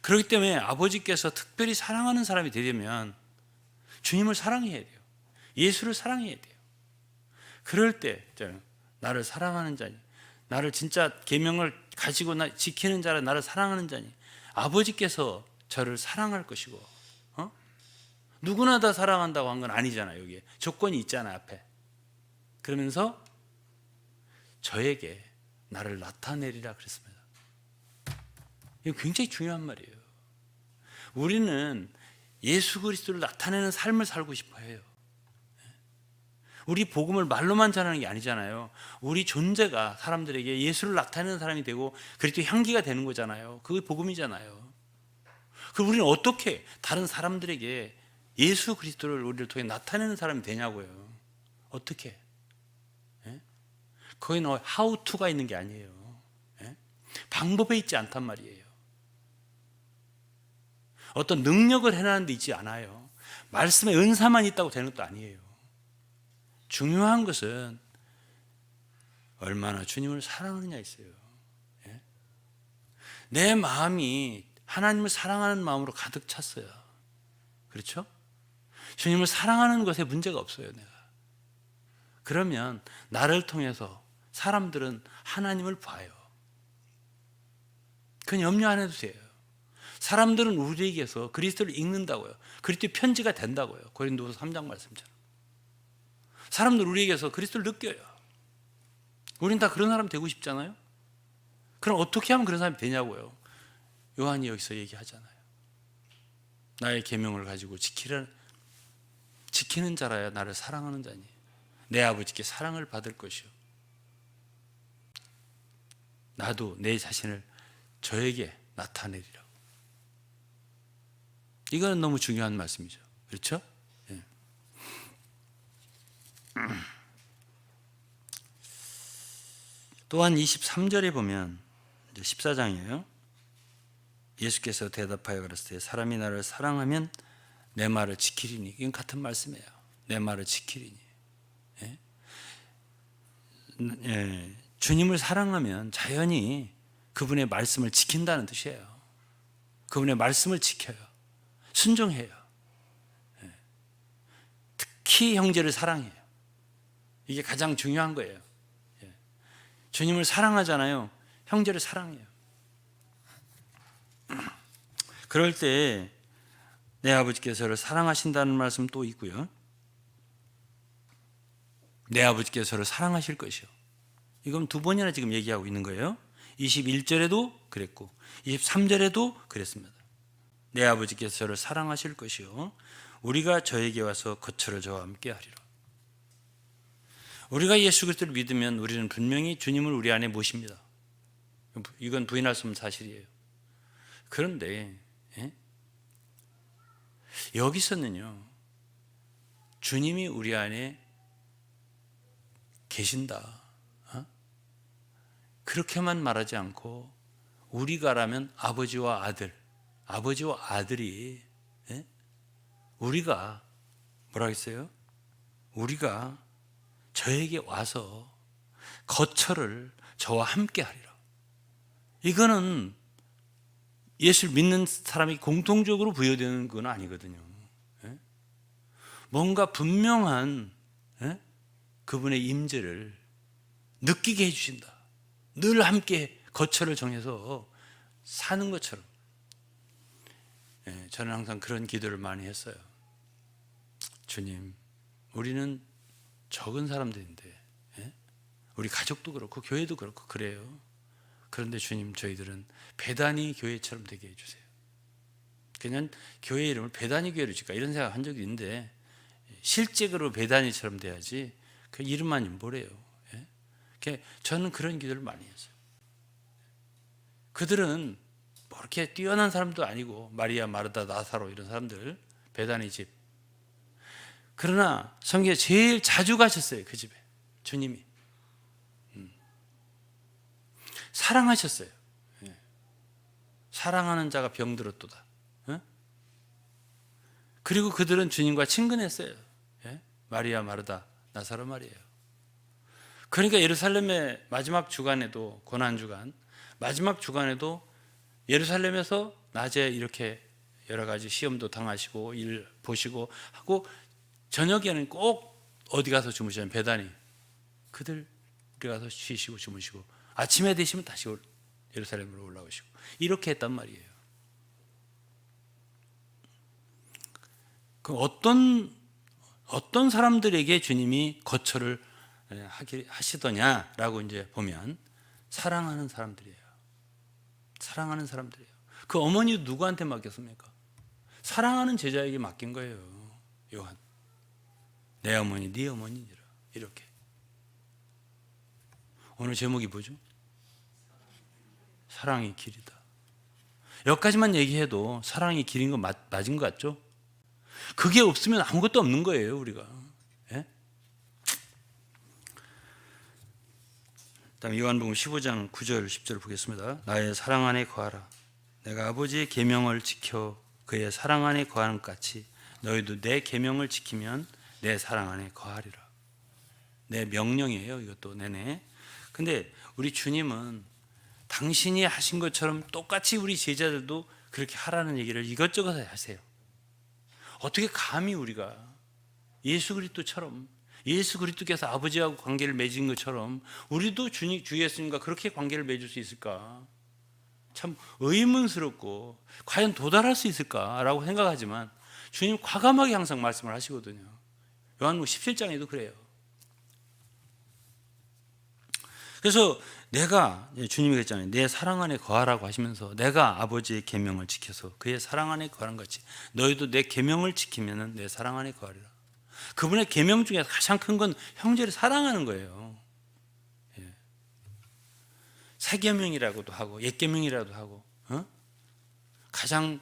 [SPEAKER 3] 그렇기 때문에 아버지께서 특별히 사랑하는 사람이 되려면 주님을 사랑해야 돼요. 예수를 사랑해야 돼요. 그럴 때 나를 사랑하는 자니, 나를 진짜 계명을 가지고 지키는 자라 나를 사랑하는 자니 아버지께서 저를 사랑할 것이고 누구나 다 사랑한다고 한 건 아니잖아요. 여기에 조건이 있잖아요. 앞에. 그러면서 저에게 나를 나타내리라 그랬습니다. 이거 굉장히 중요한 말이에요. 우리는 예수 그리스도를 나타내는 삶을 살고 싶어 해요. 우리 복음을 말로만 전하는 게 아니잖아요. 우리 존재가 사람들에게 예수를 나타내는 사람이 되고 그리스도 향기가 되는 거잖아요. 그게 복음이잖아요. 그럼 우리는 어떻게 다른 사람들에게 예수 그리스도를 우리를 통해 나타내는 사람이 되냐고요. 어떻게? 거기는 how to가 있는 게 아니에요. 방법에 있지 않단 말이에요. 어떤 능력을 해내는 데 있지 않아요. 말씀의 은사만 있다고 되는 것도 아니에요. 중요한 것은 얼마나 주님을 사랑하느냐 있어요. 내 마음이 하나님을 사랑하는 마음으로 가득 찼어요. 그렇죠? 주님을 사랑하는 것에 문제가 없어요. 내가. 그러면 나를 통해서 사람들은 하나님을 봐요. 그건 염려 안 해도 돼요. 사람들은 우리에게서 그리스도를 읽는다고요. 그리스도의 편지가 된다고요. 고린도서 3장 말씀처럼. 사람들 우리에게서 그리스도를 느껴요. 우린 다 그런 사람 되고 싶잖아요. 그럼 어떻게 하면 그런 사람이 되냐고요. 요한이 여기서 얘기하잖아요. 나의 계명을 가지고 지키는 자라야 나를 사랑하는 자니 내 아버지께 사랑을 받을 것이요. 나도 내 자신을 저에게 나타내리라고. 이거는 너무 중요한 말씀이죠. 그렇죠? 예. 또한 23절에 보면 14장이에요. 예수께서 대답하여 가라사대 사람이 나를 사랑하면 내 말을 지키리니. 이건 같은 말씀이에요. 내 말을 지키리니. 예? 예. 주님을 사랑하면 자연히 그분의 말씀을 지킨다는 뜻이에요. 그분의 말씀을 지켜요. 순종해요. 예. 특히 형제를 사랑해요. 이게 가장 중요한 거예요. 예. 주님을 사랑하잖아요. 형제를 사랑해요. 그럴 때 내 아버지께서 저를 사랑하신다는 말씀 또 있고요. 내 아버지께서 저를 사랑하실 것이요. 이건 두 번이나 지금 얘기하고 있는 거예요. 21절에도 그랬고 23절에도 그랬습니다. 내 아버지께서 저를 사랑하실 것이요. 우리가 저에게 와서 거처를 저와 함께 하리라. 우리가 예수 그리스도를 믿으면 우리는 분명히 주님을 우리 안에 모십니다. 이건 부인할 수 없는 사실이에요. 그런데 여기서는요, 주님이 우리 안에 계신다, 그렇게만 말하지 않고 우리가라면 아버지와 아들, 아버지와 아들이, 우리가 뭐라 했어요? 우리가 저에게 와서 거처를 저와 함께 하리라. 이거는 예수를 믿는 사람이 공통적으로 부여되는 건 아니거든요. 뭔가 분명한 그분의 임재를 느끼게 해주신다. 늘 함께 거처를 정해서 사는 것처럼. 저는 항상 그런 기도를 많이 했어요. 주님, 우리는 적은 사람들인데, 우리 가족도 그렇고 교회도 그렇고 그래요. 그런데 주님, 저희들은 베다니 교회처럼 되게 해주세요. 그냥 교회 이름을 베다니 교회로 짓까 이런 생각 한 적이 있는데 실제로 베다니처럼 돼야지 그 이름만 뭐래요. 저는 그런 기도를 많이 했어요. 그들은 뭐 이렇게 뛰어난 사람도 아니고 마리아, 마르다, 나사로 이런 사람들, 베다니 집. 그러나 성경에 제일 자주 가셨어요. 그 집에 주님이 사랑하셨어요. 사랑하는 자가 병들었도다. 그리고 그들은 주님과 친근했어요. 마리아, 마르다, 나사로 말이에요. 그러니까 예루살렘의 마지막 주간에도, 고난주간 마지막 주간에도 예루살렘에서 낮에 이렇게 여러 가지 시험도 당하시고 일 보시고 하고 저녁에는 꼭 어디 가서 주무시냐면 베다니, 그들 가서 쉬시고 주무시고 아침에 되시면 다시 예루살렘으로 올라오시고 이렇게 했단 말이에요. 그럼 어떤 사람들에게 주님이 거처를 하시더냐라고 이제 보면 사랑하는 사람들이에요. 사랑하는 사람들이에요. 그 어머니도 누구한테 맡겼습니까? 사랑하는 제자에게 맡긴 거예요. 요한, 내 어머니 네 어머니니라. 이렇게. 오늘 제목이 뭐죠? 사랑이 길이다. 여기까지만 얘기해도 사랑이 길인 거 맞은 것 같죠? 그게 없으면 아무것도 없는 거예요, 우리가. 예? 다음 요한복음 15장 9절 10절 보겠습니다. 나의 사랑 안에 거하라. 내가 아버지의 계명을 지켜 그의 사랑 안에 거하는 것 같이 너희도 내 계명을 지키면 내 사랑 안에 거하리라. 내 명령이에요, 이것도 내내. 근데 우리 주님은 당신이 하신 것처럼 똑같이 우리 제자들도 그렇게 하라는 얘기를 이것저것 하세요. 어떻게 감히 우리가 예수 그리스도처럼, 예수 그리스도께서 아버지하고 관계를 맺은 것처럼 우리도 주 예수님과 그렇게 관계를 맺을 수 있을까? 참 의문스럽고 과연 도달할 수 있을까라고 생각하지만 주님 과감하게 항상 말씀을 하시거든요. 요한복음 17장에도 그래요. 그래서 내가, 주님이 그랬잖아요. 내 사랑 안에 거하라고 하시면서 내가 아버지의 계명을 지켜서 그의 사랑 안에 거하는 것이 너희도 내 계명을 지키면 내 사랑 안에 거하리라. 그분의 계명 중에 가장 큰 건 형제를 사랑하는 거예요. 예. 새 계명이라고도 하고 옛 계명이라도 하고, 가장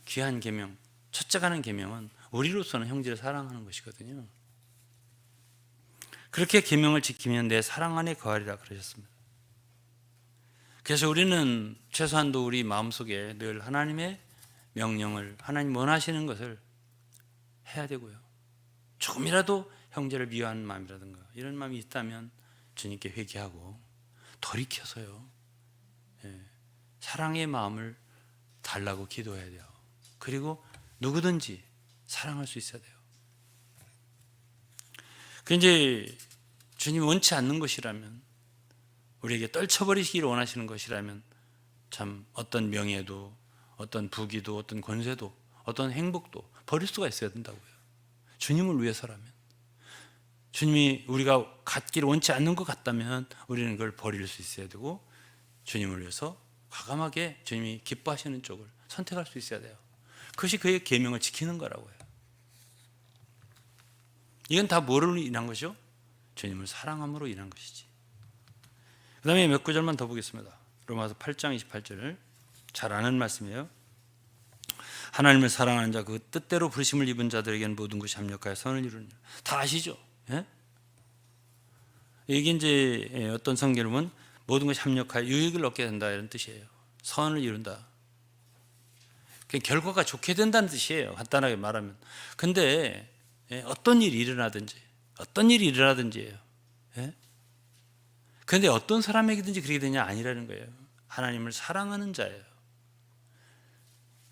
[SPEAKER 3] 귀한 계명, 첫째 가는 계명은 우리로서는 형제를 사랑하는 것이거든요. 그렇게 계명을 지키면 내 사랑 안에 거하리라 그러셨습니다. 그래서 우리는 최소한도 우리 마음속에 늘 하나님의 명령을, 하나님 원하시는 것을 해야 되고요. 조금이라도 형제를 미워하는 마음이라든가 이런 마음이 있다면 주님께 회개하고 돌이켜서요, 사랑의 마음을 달라고 기도해야 돼요. 그리고 누구든지 사랑할 수 있어야 돼요. 그 이제 주님이 원치 않는 것이라면, 우리에게 떨쳐버리시기를 원하시는 것이라면 참 어떤 명예도, 어떤 부귀도, 어떤 권세도, 어떤 행복도 버릴 수가 있어야 된다고요. 주님을 위해서라면. 주님이 우리가 갖기를 원치 않는 것 같다면 우리는 그걸 버릴 수 있어야 되고, 주님을 위해서 과감하게 주님이 기뻐하시는 쪽을 선택할 수 있어야 돼요. 그것이 그의 계명을 지키는 거라고요. 이건 다 뭐로 인한 것이죠? 주님을 사랑함으로 인한 것이지. 그 다음에 몇 구절만 더 보겠습니다. 로마서 8장 28절을 잘 아는 말씀이에요. 하나님을 사랑하는 자, 그 뜻대로 부르심을 입은 자들에게는 모든 것이 합력하여 선을 이루느니라. 다 아시죠? 예? 이게 이제 어떤 성경은 모든 것이 합력하여 유익을 얻게 된다 이런 뜻이에요. 선을 이룬다. 결과가 좋게 된다는 뜻이에요, 간단하게 말하면. 근데 어떤 일이 일어나든지예요. 그런데 어떤 사람에게든지 그렇게 되냐 아니라는 거예요. 하나님을 사랑하는 자예요.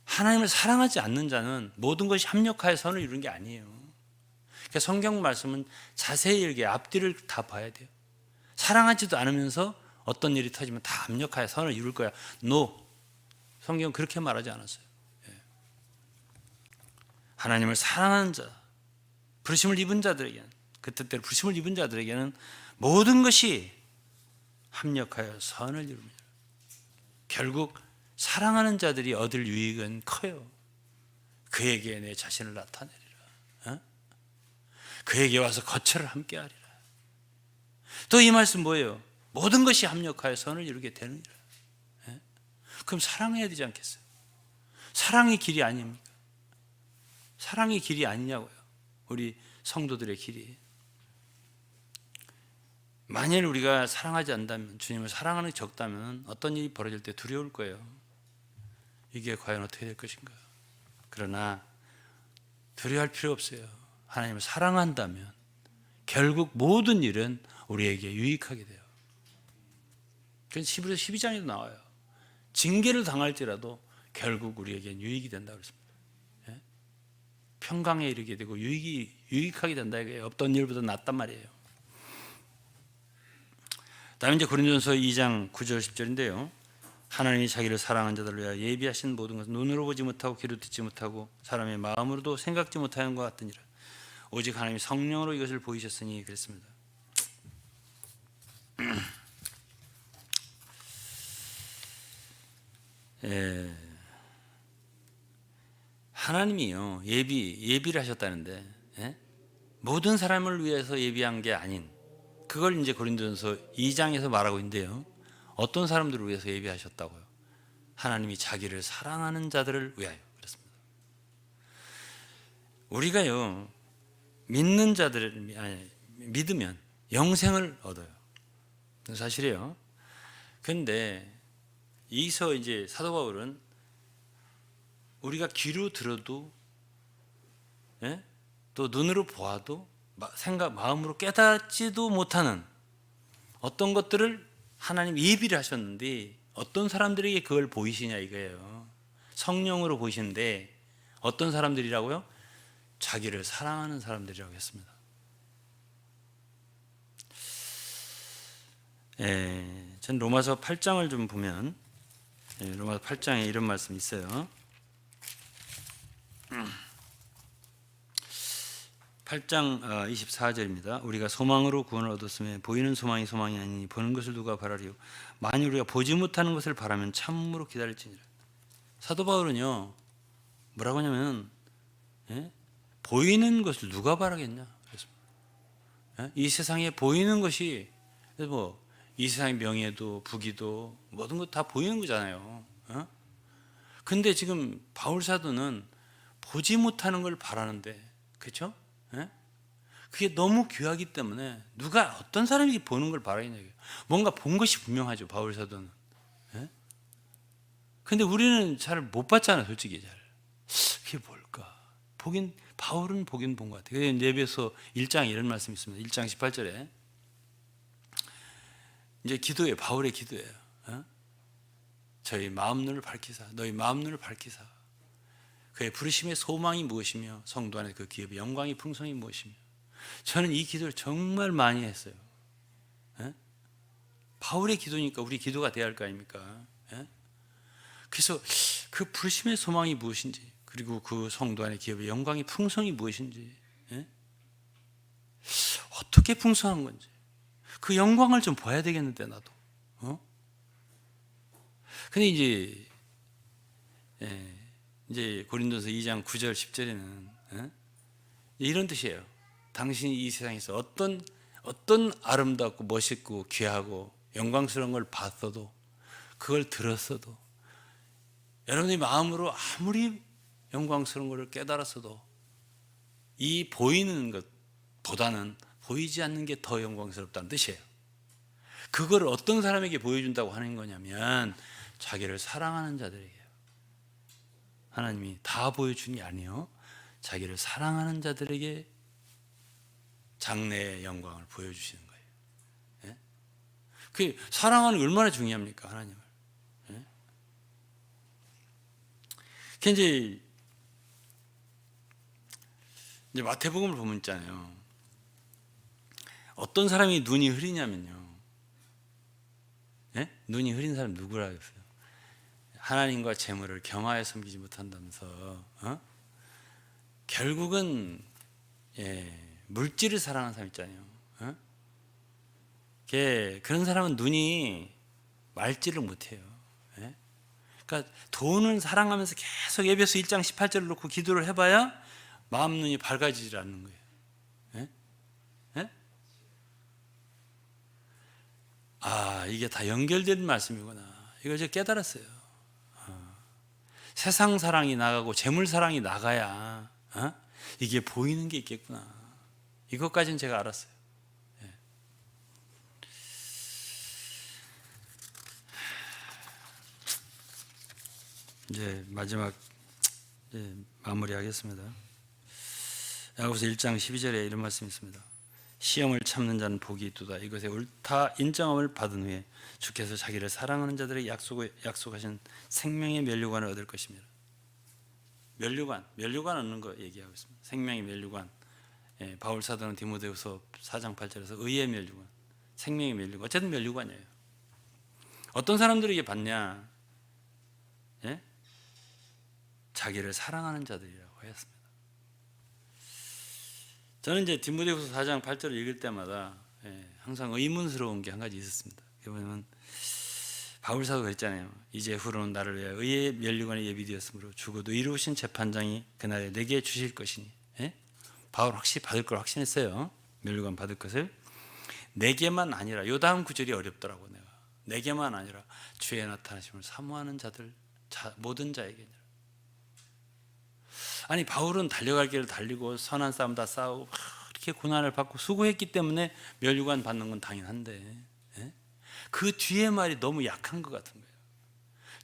[SPEAKER 3] 하나님을 사랑하지 않는 자는 모든 것이 합력하여 선을 이루는 게 아니에요. 그러니까 성경 말씀은 자세히 읽게 앞뒤를 다 봐야 돼요. 사랑하지도 않으면서 어떤 일이 터지면 다 합력하여 선을 이룰 거야. No. 성경은 그렇게 말하지 않았어요. 하나님을 사랑하는 자, 부르심을 입은 자들에게는, 그 뜻대로 부르심을 입은 자들에게는 모든 것이 합력하여 선을 이룹니다. 결국 사랑하는 자들이 얻을 유익은 커요. 그에게 내 자신을 나타내리라. 그에게 와서 거처를 함께하리라. 또 이 말씀 뭐예요? 모든 것이 합력하여 선을 이루게 되느니라. 그럼 사랑해야 되지 않겠어요? 사랑이 길이 아닙니까? 사랑이 길이 아니냐고요. 우리 성도들의 길이. 만일 우리가 사랑하지 않다면, 주님을 사랑하는 게 적다면 어떤 일이 벌어질 때 두려울 거예요. 이게 과연 어떻게 될 것인가. 그러나 두려워할 필요 없어요. 하나님을 사랑한다면 결국 모든 일은 우리에게 유익하게 돼요. 그래서 12장에도 나와요. 징계를 당할지라도 결국 우리에게 유익이 된다고 그랬습니다. 평강에 이르게 되고 유익하게 된다. 이게 없던 일보다 낫단 말이에요. 다음에 이제 고린도전서 2장 9절 10절인데요. 하나님이 자기를 사랑한 자들을 위하여 예비하신 모든 것은 눈으로 보지 못하고 귀로 듣지 못하고 사람의 마음으로도 생각지 못하는 것 같으니라. 오직 하나님이 성령으로 이것을 보이셨으니 그랬습니다. 에, 하나님이요 예비를 하셨다는데 예? 모든 사람을 위해서 예비한 게 아닌 그걸 이제 고린도전서 2장에서 말하고 있는데요. 어떤 사람들을 위해서 예비하셨다고요? 하나님이 자기를 사랑하는 자들을 위하여 그렇습니다. 우리가요 믿는 자들을 믿으면 영생을 얻어요. 사실이에요. 그런데 여기서 이제 사도 바울은 우리가 귀로 들어도 예? 또 눈으로 보아도 생각 마음으로 깨닫지도 못하는 어떤 것들을 하나님 예비를 하셨는데 어떤 사람들에게 그걸 보이시냐 이거예요. 성령으로 보이시는데 어떤 사람들이라고요? 자기를 사랑하는 사람들이라고 했습니다. 전 로마서 8장을 좀 보면 로마서 8장에 이런 말씀이 있어요. 8장 24절입니다. 우리가 소망으로 구원을 얻었으며 보이는 소망이 소망이 아니니 보는 것을 누가 바라리요. 만일 우리가 보지 못하는 것을 바라면 참으로 기다릴지니라. 사도 바울은요 뭐라고 하냐면 보이는 것을 누가 바라겠냐 그랬습니다. 이 세상에 보이는 것이 뭐 이 세상의 명예도 부귀도 모든 것 다 보이는 거잖아요. 근데 지금 바울 사도는 보지 못하는 걸 바라는데 그렇죠? 그게 너무 귀하기 때문에 누가 어떤 사람이 보는 걸 바라겠냐. 뭔가 본 것이 분명하죠 바울 사도는. 근데 우리는 잘 못 봤잖아요 솔직히. 잘 그게 뭘까? 바울은 보긴 본 것 같아요. 에베소 1장 이런 말씀이 있습니다. 1장 18절에 이제 기도예요. 바울의 기도예요. 저희 마음 눈을 밝히사 너희 마음 눈을 밝히사 그의 부르심의 소망이 무엇이며 성도 안에 그 기업의 영광이 풍성이 무엇이며. 저는 이 기도를 정말 많이 했어요. 바울의 기도니까 우리 기도가 돼야 할 거 아닙니까? 그래서 그 부르심의 소망이 무엇인지 그리고 그 성도 안에 기업의 영광이 풍성이 무엇인지 어떻게 풍성한 건지 그 영광을 좀 봐야 되겠는데 나도. 근데 이제 고린도서 2장 9절 10절에는 이런 뜻이에요. 당신이 이 세상에서 어떤 아름답고 멋있고 귀하고 영광스러운 걸 봤어도 그걸 들었어도 여러분의 마음으로 아무리 영광스러운 것을 깨달았어도 이 보이는 것보다는 보이지 않는 게 더 영광스럽다는 뜻이에요. 그걸 어떤 사람에게 보여준다고 하는 거냐면 자기를 사랑하는 자들에게요. 하나님이 다 보여주는 게 아니에요. 자기를 사랑하는 자들에게 장래의 영광을 보여주시는 거예요. 그 사랑하는 게 얼마나 중요합니까 하나님을. 이제 마태복음을 보면 있잖아요. 어떤 사람이 눈이 흐리냐면요. 눈이 흐린 사람 누구라 했어요? 하나님과 재물을 겸하여 섬기지 못한다면서 결국은 물질을 사랑하는 사람 있잖아요. 그런 사람은 눈이 맑지를 못해요. 그러니까 돈을 사랑하면서 계속 에베소 1장 18절을 놓고 기도를 해봐야 마음 눈이 밝아지질 않는 거예요. 이게 다 연결된 말씀이구나. 이걸 이제 깨달았어요. 세상 사랑이 나가고 재물 사랑이 나가야 이게 보이는 게 있겠구나. 이것까지는 제가 알았어요. 이제 마지막 마무리하겠습니다. 야고보서 1장 12절에 이런 말씀이 있습니다. 시험을 참는 자는 복이 있도다. 이것에 옳다 인정함을 받은 후에 주께서 자기를 사랑하는 자들에게 약속하신 생명의 면류관을 얻을 것입니다. 면류관 얻는 거 얘기하고 있습니다. 생명의 면류관. 바울 사도는 디모데후서 4장 8절에서 의의 면류관, 생명의 면류관. 어쨌든 면류관이에요. 어떤 사람들에게 받냐? 자기를 사랑하는 자들이라고 했습니다. 저는 이제 디모데후서 4장 8절을 읽을 때마다 항상 의문스러운 게 한 가지 있었습니다. 그게 뭐냐면 바울 사도 그랬잖아요. 이제 후로는 나를 위하여 의의 면류관이 예비되었으므로 죽어도 이루신 재판장이 그날에 내게 주실 것이니. 예? 바울 확실히 받을 걸 확신했어요. 면류관 받을 것을. 내게만 아니라, 요 다음 구절이 어렵더라고. 내게만 아니라 주의 나타나심을 사모하는 자들, 모든 자에게니라. 아니, 바울은 달려갈 길을 달리고 선한 싸움 다 싸우고 이렇게 고난을 받고 수고했기 때문에 면류관 받는 건 당연한데, 예? 그 뒤에 말이 너무 약한 것 같은 거예요.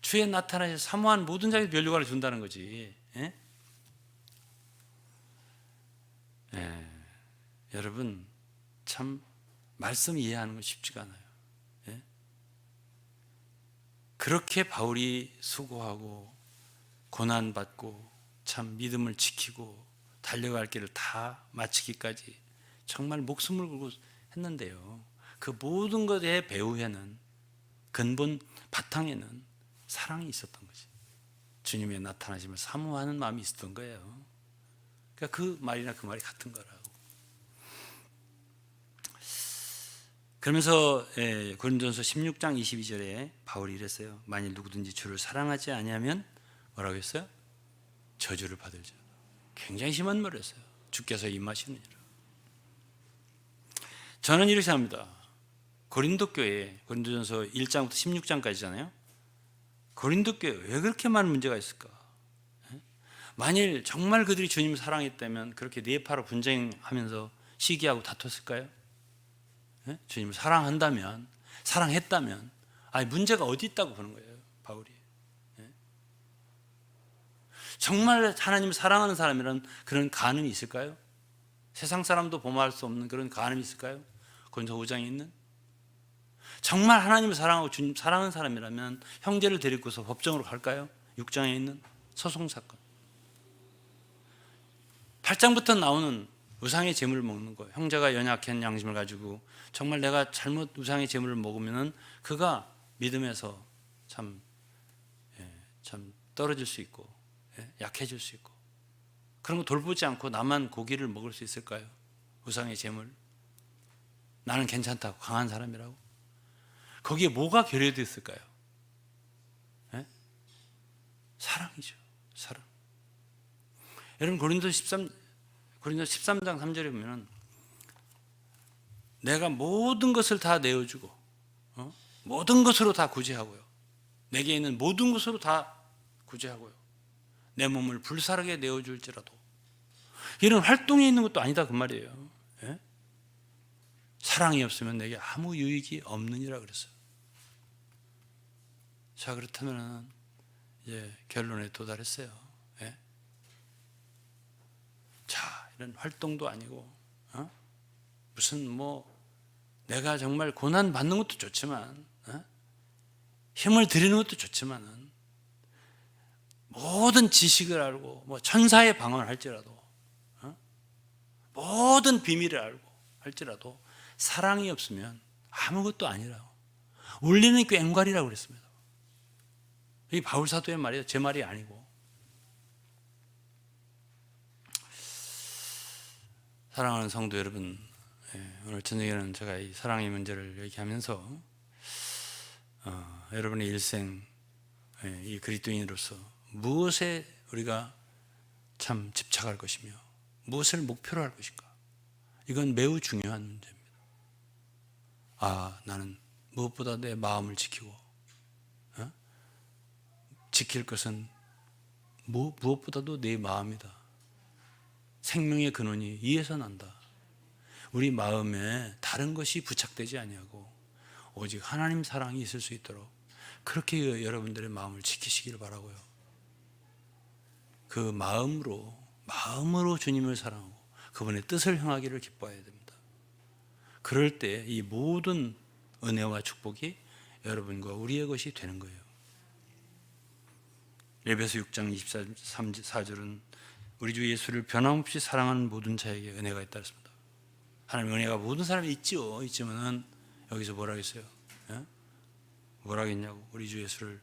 [SPEAKER 3] 주의 나타나심 사모한 모든 자에게 면류관을 준다는 거지. 예? 예. 여러분, 참 말씀 이해하는 건 쉽지가 않아요. 예? 그렇게 바울이 수고하고 고난받고 참 믿음을 지키고 달려갈 길을 다 마치기까지 정말 목숨을 걸고 했는데요, 그 모든 것의 배후에는, 근본 바탕에는 사랑이 있었던 거지. 주님의 나타나심을 사모하는 마음이 있었던 거예요. 그러니까 그 말이나 그 말이 같은 거라고. 그러면서 고린도전서 16장 22절에 바울이 이랬어요. 만일 누구든지 주를 사랑하지 아니하면 뭐라고 했어요? 저주를 받을 자다. 굉장히 심한 말을 했어요. 주께서 임하시느니라. 저는 이렇게 합니다. 고린도 교회, 고린도전서 1장부터 16장까지잖아요. 고린도 교회 왜 그렇게 많은 문제가 있을까? 만일 정말 그들이 주님을 사랑했다면 그렇게 네파로 분쟁하면서 시기하고 다퉜을까요? 주님을 사랑한다면, 사랑했다면, 아니 문제가 어디 있다고 보는 거예요, 바울이. 정말 하나님을 사랑하는 사람이란 그런 간음이 있을까요? 세상 사람도 범할 수 없는 그런 간음이 있을까요? 고린도 5장에 있는? 정말 하나님을 사랑하고 주님 사랑하는 사람이라면 형제를 데리고서 법정으로 갈까요? 6장에 있는 소송사건. 8장부터 나오는 우상의 제물을 먹는 거예요. 형제가 연약한 양심을 가지고 정말 내가 잘못 우상의 제물을 먹으면 그가 믿음에서 참 떨어질 수 있고 약해질 수 있고, 그런 거 돌보지 않고 나만 고기를 먹을 수 있을까요? 우상의 제물. 나는 괜찮다고, 강한 사람이라고. 거기에 뭐가 결여되어 있을까요? 사랑이죠. 사랑. 여러분 고린도 13장 3절에 보면 내가 모든 것을 다 내어주고 모든 것으로 다 구제하고요, 내게 있는 모든 것으로 다 구제하고요, 내 몸을 불사르게 내어줄지라도, 이런 활동에 있는 것도 아니다 그 말이에요. 예? 사랑이 없으면 내게 아무 유익이 없느니라 그랬어요. 자, 그렇다면 이제 결론에 도달했어요. 예? 자, 이런 활동도 아니고 무슨 내가 정말 고난 받는 것도 좋지만 힘을 들이는 것도 좋지만은 모든 지식을 알고 천사의 방언을 할지라도 모든 비밀을 알고 할지라도 사랑이 없으면 아무것도 아니라고. 울리는 꽹과리라고 그랬습니다. 이 바울 사도의 말이에요. 제 말이 아니고. 사랑하는 성도 여러분, 오늘 저녁에는 제가 이 사랑의 문제를 얘기하면서 여러분의 일생, 이 그리스도인으로서 무엇에 우리가 참 집착할 것이며 무엇을 목표로 할 것인가, 이건 매우 중요한 문제입니다. 나는 무엇보다 내 마음을 지키고 지킬 것은 무엇보다도 내 마음이다. 생명의 근원이 이에서 난다. 우리 마음에 다른 것이 부착되지 아니하고 오직 하나님 사랑이 있을 수 있도록 그렇게 여러분들의 마음을 지키시기를 바라고요. 그 마음으로 주님을 사랑하고 그분의 뜻을 행하기를 기뻐해야 됩니다. 그럴 때 이 모든 은혜와 축복이 여러분과 우리의 것이 되는 거예요. 에베소 6장 24절은 우리 주 예수를 변함없이 사랑하는 모든 자에게 은혜가 있다 했습니다. 하나님 은혜가 모든 사람이 있지만은 여기서 뭐라 했어요? 뭐라 했냐고, 우리 주 예수를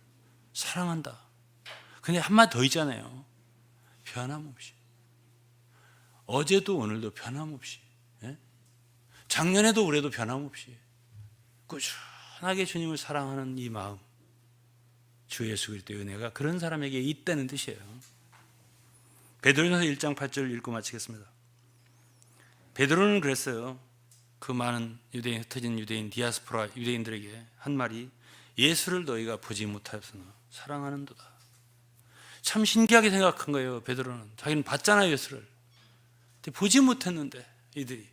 [SPEAKER 3] 사랑한다. 근데 한마디 더 있잖아요. 변함없이. 어제도 오늘도 변함없이, 작년에도 올해도 변함없이 꾸준하게 주님을 사랑하는 이 마음, 주 예수 그리스도의 은혜가 그런 사람에게 있다는 뜻이에요. 베드로전서 1장 8절 읽고 마치겠습니다. 베드로는 그랬어요. 그 많은 유대인, 흩어진 유대인, 디아스포라 유대인들에게 한 말이, 예수를 너희가 보지 못하였으나 사랑하는도다. 참 신기하게 생각한 거예요. 베드로는 자기는 봤잖아요, 예수를. 근데 보지 못했는데 이들이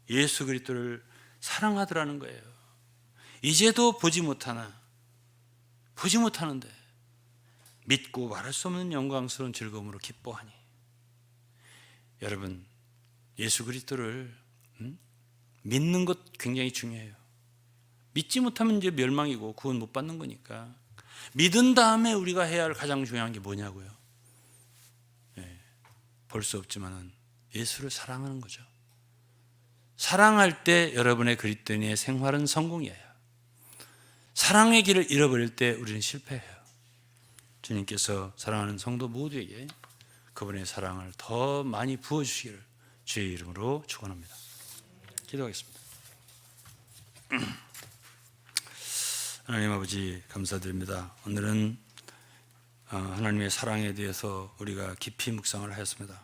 [SPEAKER 3] 예수 그리스도를 사랑하더라는 거예요. 이제도 보지 못하는데 믿고 말할 수 없는 영광스러운 즐거움으로 기뻐하니. 여러분, 예수 그리스도를 믿는 것 굉장히 중요해요. 믿지 못하면 이제 멸망이고 구원 못 받는 거니까. 믿은 다음에 우리가 해야 할 가장 중요한 게 뭐냐고요? 볼 수 없지만은 예수를 사랑하는 거죠. 사랑할 때 여러분의 그리스도인의 생활은 성공이에요. 사랑의 길을 잃어버릴 때 우리는 실패해요. 주님께서 사랑하는 성도 모두에게 그분의 사랑을 더 많이 부어주시기를 주의 이름으로 축원합니다. 기도하겠습니다. 하나님 아버지, 감사드립니다. 오늘은 하나님의 사랑에 대해서 우리가 깊이 묵상을 하였습니다.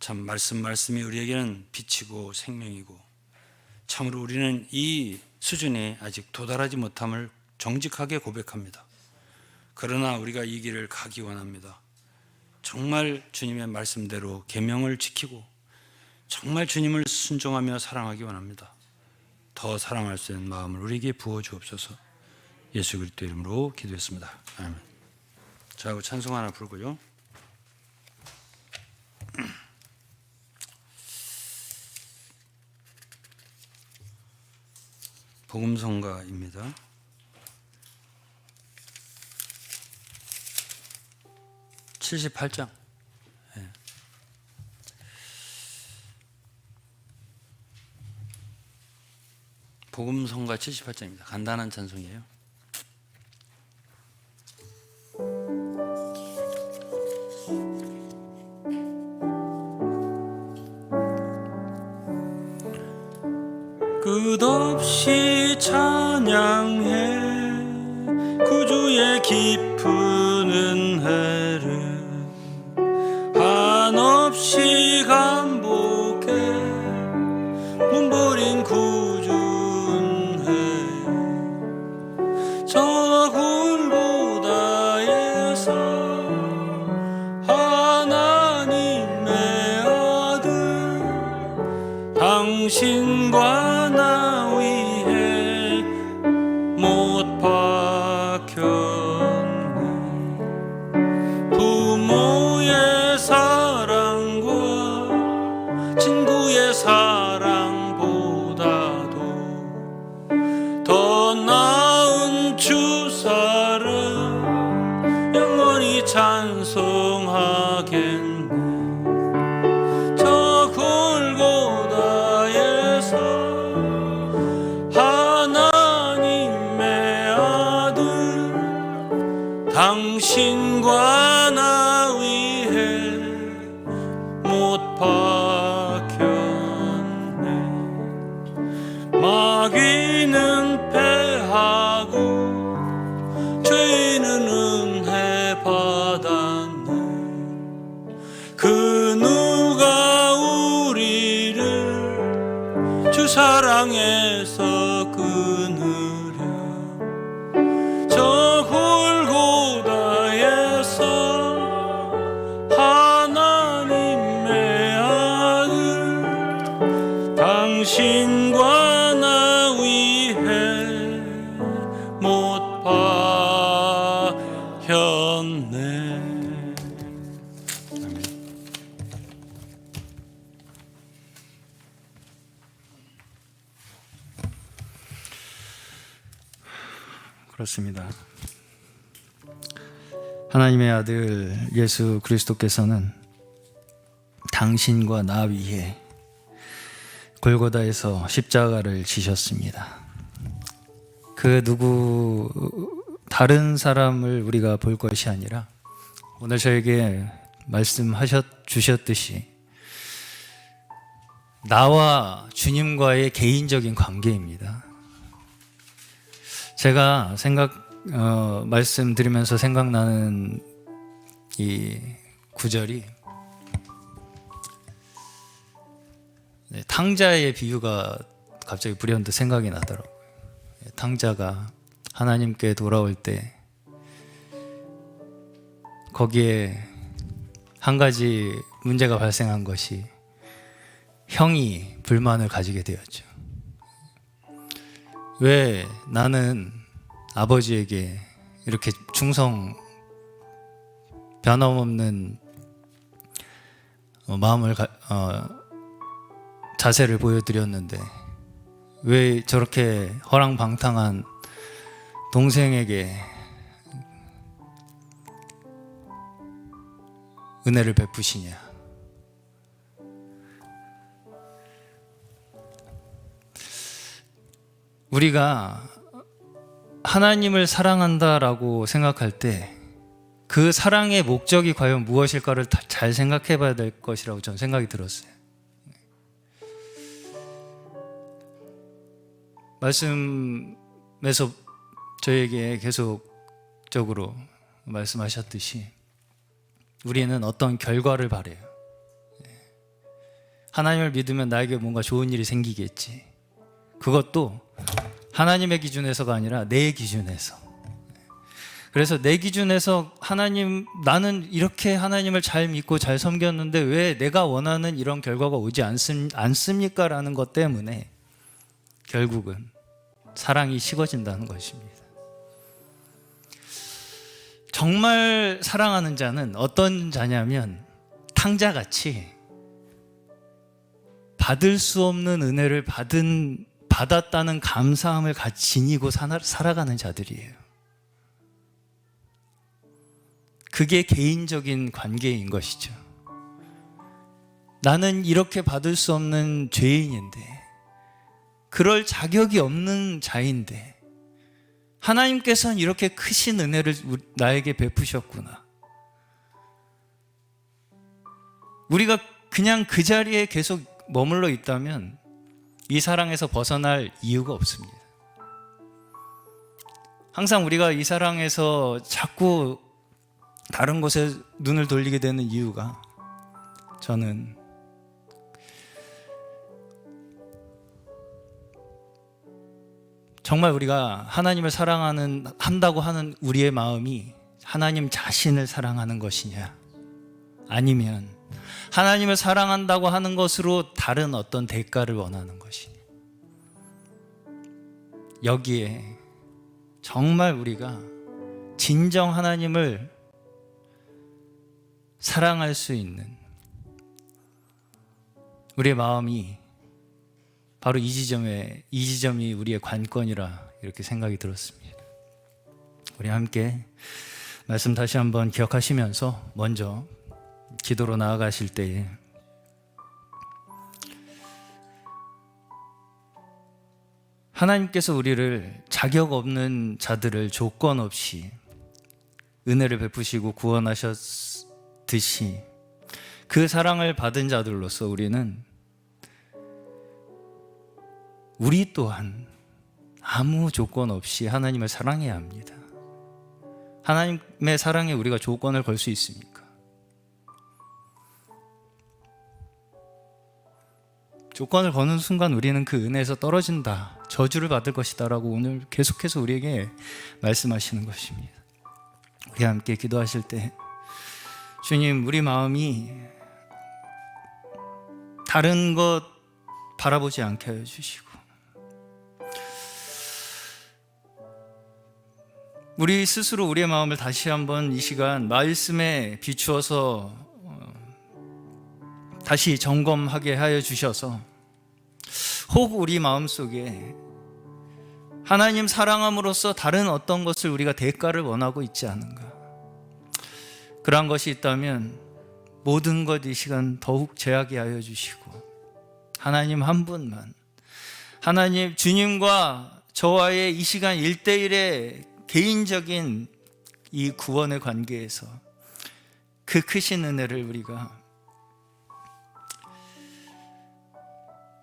[SPEAKER 3] 참 말씀이 우리에게는 빛이고 생명이고, 참으로 우리는 이 수준에 아직 도달하지 못함을 정직하게 고백합니다. 그러나 우리가 이 길을 가기 원합니다. 정말 주님의 말씀대로 계명을 지키고 정말 주님을 순종하며 사랑하기 원합니다. 더 사랑할 수 있는 마음을 우리에게 부어 주옵소서. 예수 그리스도 이름으로 기도했습니다. 아멘. 저하고 찬송 하나 부르고요. 복음성가입니다. (78장) 복음성가 78장입니다. 간단한 찬송이에요. 끝없이 찬양해 구주의 깊은 은혜를 한없이 감복해 몸부림 구주 은혜 저 골고다에서 하나님의 아들 당신과 나 위해 못 박혔네. 부모의 사랑과 친구의 사랑보다도 더 나은 주 사랑 영원히 찬송하겠네. 저 골고다에서 하나님의 아들 당신과 나 위해 못 박혔네. 마귀는 패하고 죄인은 은혜 받았네. 그 누가 우리를 주 사랑에서 끊으랴. 저 골고다에서 하나님의 아들 당신과 나 위해 못 박혔네. 그렇습니다. 하나님의 아들 예수 그리스도께서는 당신과 나 위해 골고다에서 십자가를 지셨습니다. 그 누구 다른 사람을 우리가 볼 것이 아니라 오늘 저에게 주셨듯이 나와 주님과의 개인적인 관계입니다. 제가 말씀드리면서 생각나는 이 구절이 탕자의 비유가 갑자기 불현듯 생각이 나더라고요. 탕자가 하나님께 돌아올 때 거기에 한 가지 문제가 발생한 것이 형이 불만을 가지게 되었죠. 왜 나는 아버지에게 이렇게 변함없는 자세를 보여드렸는데 왜 저렇게 허랑방탕한 동생에게 은혜를 베푸시냐? 우리가 하나님을 사랑한다라고 생각할 때 그 사랑의 목적이 과연 무엇일까를 잘 생각해 봐야 될 것이라고 저는 생각이 들었어요. 말씀에서 저에게 계속적으로 말씀하셨듯이 우리는 어떤 결과를 바라요. 하나님을 믿으면 나에게 뭔가 좋은 일이 생기겠지. 그것도 하나님의 기준에서가 아니라 내 기준에서. 그래서 내 기준에서 나는 이렇게 하나님을 잘 믿고 잘 섬겼는데 왜 내가 원하는 이런 결과가 오지 않습니까? 라는 것 때문에 결국은 사랑이 식어진다는 것입니다. 정말 사랑하는 자는 어떤 자냐면 탕자같이 받을 수 없는 은혜를 받았다는 감사함을 지니고 살아가는 자들이에요. 그게 개인적인 관계인 것이죠. 나는 이렇게 받을 수 없는 죄인인데, 그럴 자격이 없는 자인데 하나님께서는 이렇게 크신 은혜를 나에게 베푸셨구나. 우리가 그냥 그 자리에 계속 머물러 있다면 이 사랑에서 벗어날 이유가 없습니다. 항상 우리가 이 사랑에서 자꾸 다른 곳에 눈을 돌리게 되는 이유가, 저는 정말 우리가 하나님을 한다고 하는 우리의 마음이 하나님 자신을 사랑하는 것이냐, 아니면 하나님을 사랑한다고 하는 것으로 다른 어떤 대가를 원하는 것이냐. 여기에 정말 우리가 진정 하나님을 사랑할 수 있는 우리의 마음이 바로 이 지점이 우리의 관건이라 이렇게 생각이 들었습니다. 우리 함께 말씀 다시 한번 기억하시면서 먼저 기도로 나아가실 때에 하나님께서 우리를 자격 없는 자들을 조건 없이 은혜를 베푸시고 구원하셨듯이 그 사랑을 받은 자들로서 우리 또한 아무 조건 없이 하나님을 사랑해야 합니다. 하나님의 사랑에 우리가 조건을 걸 수 있습니까? 조건을 거는 순간 우리는 그 은혜에서 떨어진다, 저주를 받을 것이다 라고 오늘 계속해서 우리에게 말씀하시는 것입니다. 우리 함께 기도하실 때, 주님, 우리 마음이 다른 것 바라보지 않게 하여 주시고, 우리 스스로 우리의 마음을 다시 한번 이 시간 말씀에 비추어서 다시 점검하게 하여 주셔서 혹 우리 마음속에 하나님 사랑함으로써 다른 어떤 것을 우리가 대가를 원하고 있지 않은가, 그러한 것이 있다면 모든 것 이 시간 더욱 제하게 하여 주시고, 하나님 한 분만, 하나님 주님과 저와의 이 시간 1대1의 개인적인 이 구원의 관계에서 그 크신 은혜를 우리가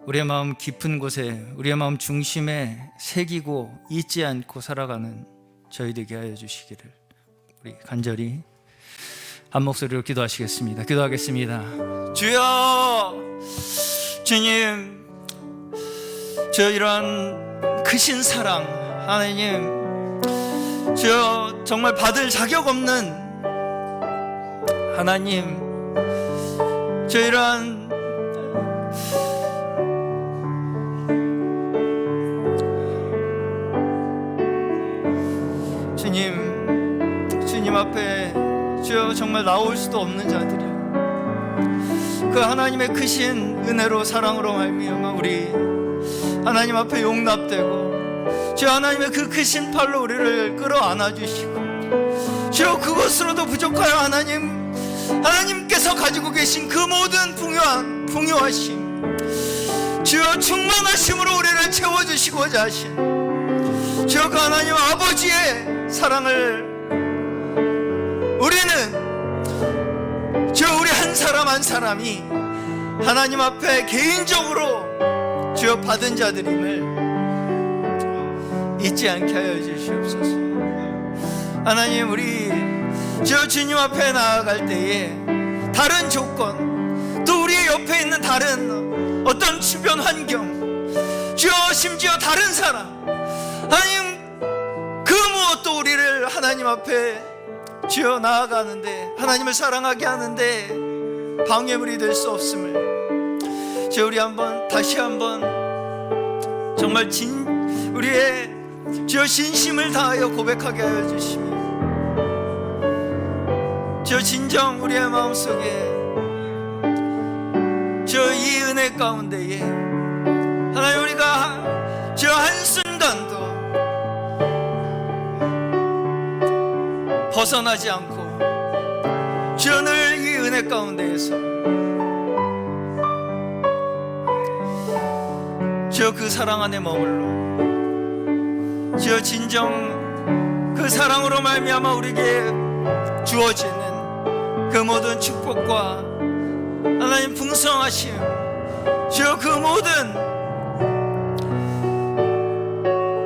[SPEAKER 3] 우리의 마음 깊은 곳에, 우리의 마음 중심에 새기고 잊지 않고 살아가는
[SPEAKER 4] 저희 되게 하여 주시기를 우리 간절히 한 목소리로 기도하시겠습니다. 기도하겠습니다. 주여, 주님, 저 이러한 크신 사랑 하나님, 주여 정말 받을 자격 없는 하나님, 저 이러한 주님 앞에 주여 정말 나올 수도 없는 자들이요, 그 하나님의 크신 은혜로 사랑으로 말미암아 우리 하나님 앞에 용납되고 주여 하나님의 그 크신 팔로 우리를 끌어안아 주시고 주여 그것으로도 부족하여 하나님께서 가지고 계신 그 모든 풍요하심 주여 충만하심으로 우리를 채워주시고자 하신 주여 그 하나님 아버지의 사랑을 우리는 주여 우리 한 사람 한 사람이 하나님 앞에 개인적으로 주여 받은 자들임을 잊지 않게 하여 주시옵소서. 하나님, 우리 주여 주님 앞에 나아갈 때에 다른 조건, 또 우리 옆에 있는 다른 어떤 주변 환경, 주여 심지어 다른 사람, 하나님 그 무엇도 우리를 하나님 앞에 주여 나아가는데, 하나님을 사랑하게 하는데 방해물이 될 수 없음을 주여 우리 다시 한번 정말 우리의 주여 진심을 다하여 고백하게 하여 주시며 주여 진정 우리의 마음속에 주여 이 은혜 가운데에 하나님 우리가 주여 한순간도 벗어나지 않고 주여 늘 이 은혜 가운데에서 주여 그 사랑 안에 머물러 주여 진정 그 사랑으로 말미암아 우리에게 주어지는 그 모든 축복과 하나님 풍성하심 주여 그 모든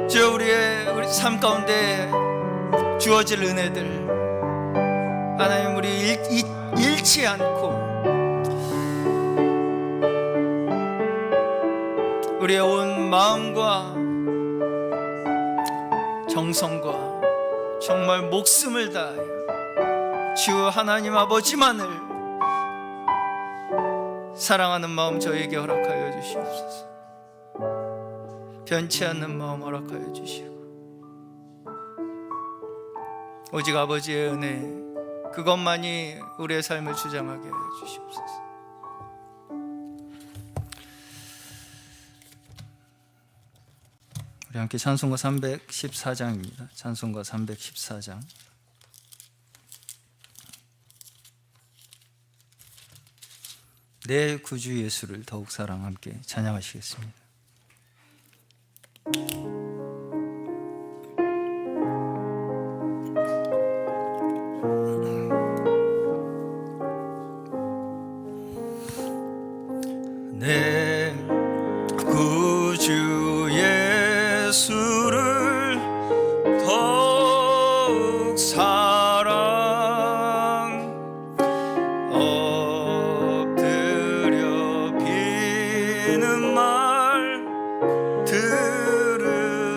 [SPEAKER 4] 주여 우리 삶 가운데 주어질 은혜들 하나님 우리 잃지 않고 우리의 온 마음과 정성과 정말 목숨을 다하여 주 하나님 아버지만을 사랑하는 마음 저에게 허락하여 주시옵소서. 변치 않는 마음 허락하여 주시고 오직 아버지의 은혜 그것만이 우리의 삶을 주장하게 하여 주시옵소서. 우리 함께 찬송가 314장입니다. 찬송가 314장. 내 구주 예수를 더욱 사랑 함께 찬양하시겠습니다. 내 구주 예수를 더욱 사랑 엎드려 비는 말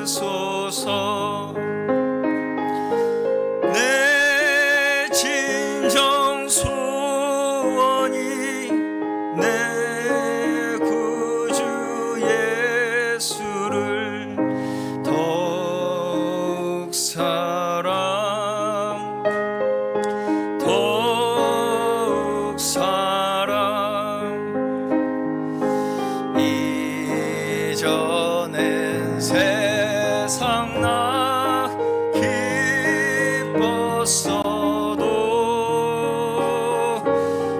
[SPEAKER 4] 들으소서. 내 진정 소원이 내 이전엔 세상 나 기뻤어도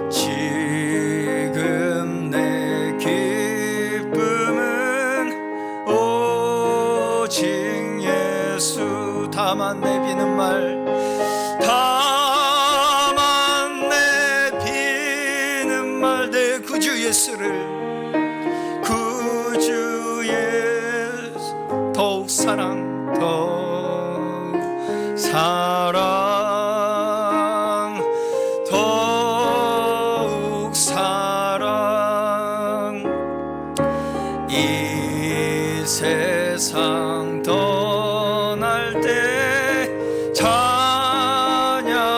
[SPEAKER 4] 지금 내 기쁨은 오직 예수. 다만 내비는 말 다만 내비는 말 내 구주 예수를 더욱 사랑 더욱 사랑 더욱 사랑 이 세상 떠날 때 찬양하고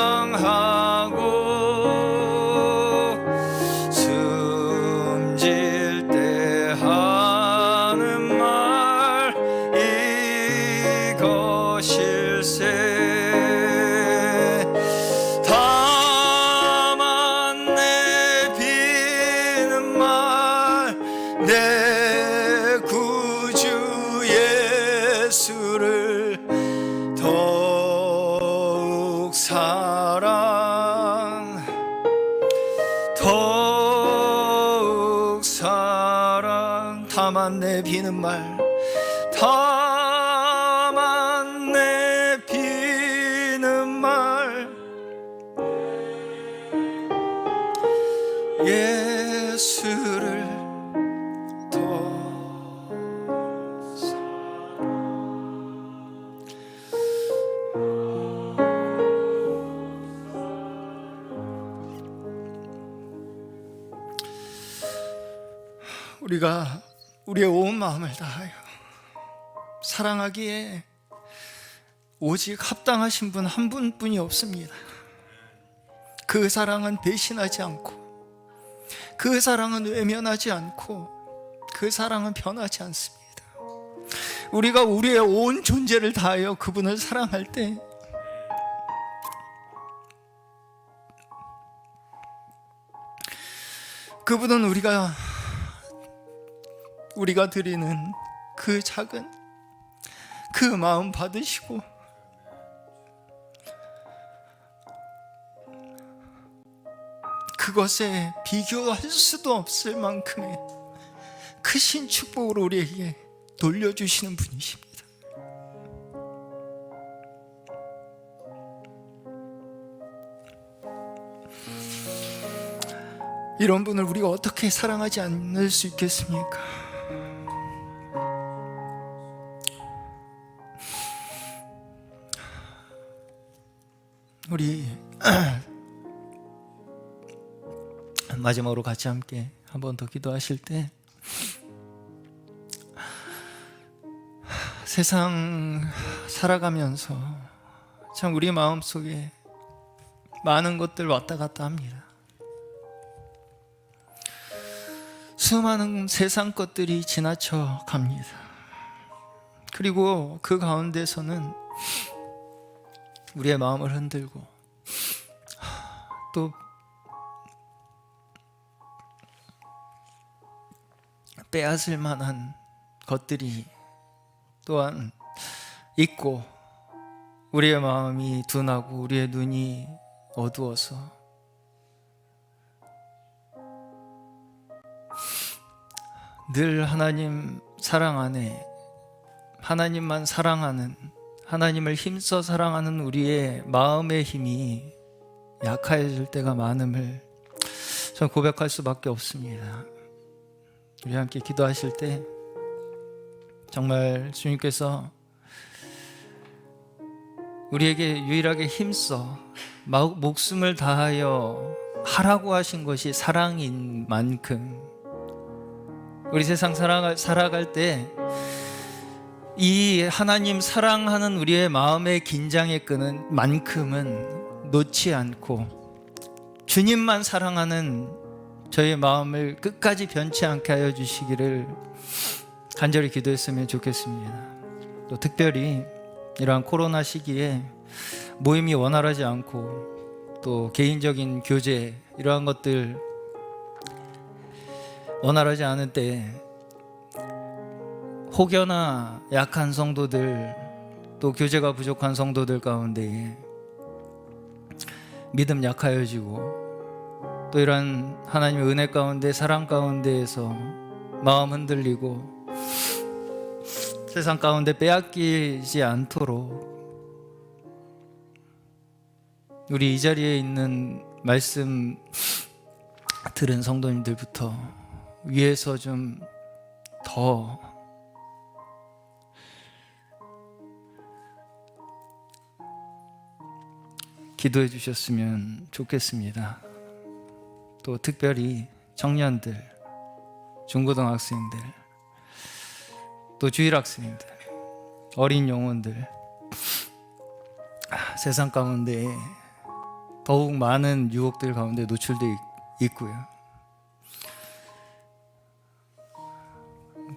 [SPEAKER 4] 숨질 때 하는 말 이것일세 다만 내비는 말 내 구주 예수를 더욱 사랑 더욱 사랑 다만 내비는 말 다만 내비는 말 예수를 더욱 우리가 우리의 온 마음을 다하여 사랑하기에 오직 합당하신 분 한 분뿐이 없습니다. 그 사랑은 배신하지 않고 그 사랑은 외면하지 않고 그 사랑은 변하지 않습니다. 우리가 우리의 온 존재를 다하여 그분을 사랑할 때 그분은 우리가 드리는 그 작은 그 마음 받으시고 그것에 비교할 수도 없을 만큼의 크신 축복을 우리에게 돌려주시는 분이십니다. 이런 분을 우리가 어떻게 사랑하지 않을 수 있겠습니까? 우리 마지막으로 같이 함께 한 번 더 기도하실 때 세상 살아가면서 참 우리 마음속에 많은 것들 왔다 갔다 합니다. 수많은 세상 것들이 지나쳐 갑니다. 그리고 그 가운데서는 우리의 마음을 흔들고 또 빼앗을 만한 것들이 또한 있고 우리의 마음이 둔하고 우리의 눈이 어두워서 늘 하나님 사랑 안에 하나님만 사랑하는 하나님을 힘써 사랑하는 우리의 마음의 힘이 약해질 때가 많음을 전 고백할 수밖에 없습니다. 우리 함께 기도하실 때 정말 주님께서 우리에게 유일하게 힘써 목숨을 다하여 하라고 하신 것이 사랑인 만큼 우리 세상 살아갈 때 이 하나님 사랑하는 우리의 마음의 긴장의 끈은 만큼은 놓지 않고 주님만 사랑하는 저의 마음을 끝까지 변치 않게 하여 주시기를 간절히 기도했으면 좋겠습니다. 또 특별히 이러한 코로나 시기에 모임이 원활하지 않고 또 개인적인 교제 이러한 것들 원활하지 않을 때 혹여나 약한 성도들 또 교제가 부족한 성도들 가운데 믿음 약하여지고 또 이런 하나님의 은혜 가운데 사랑 가운데에서 마음 흔들리고 세상 가운데 빼앗기지 않도록 우리 이 자리에 있는 말씀 들은 성도님들부터 위에서 좀 더 기도해 주셨으면 좋겠습니다. 또 특별히 청년들, 중고등학생들, 또 주일학생들, 어린 영혼들, 세상 가운데 더욱 많은 유혹들 가운데 노출되어 있고요.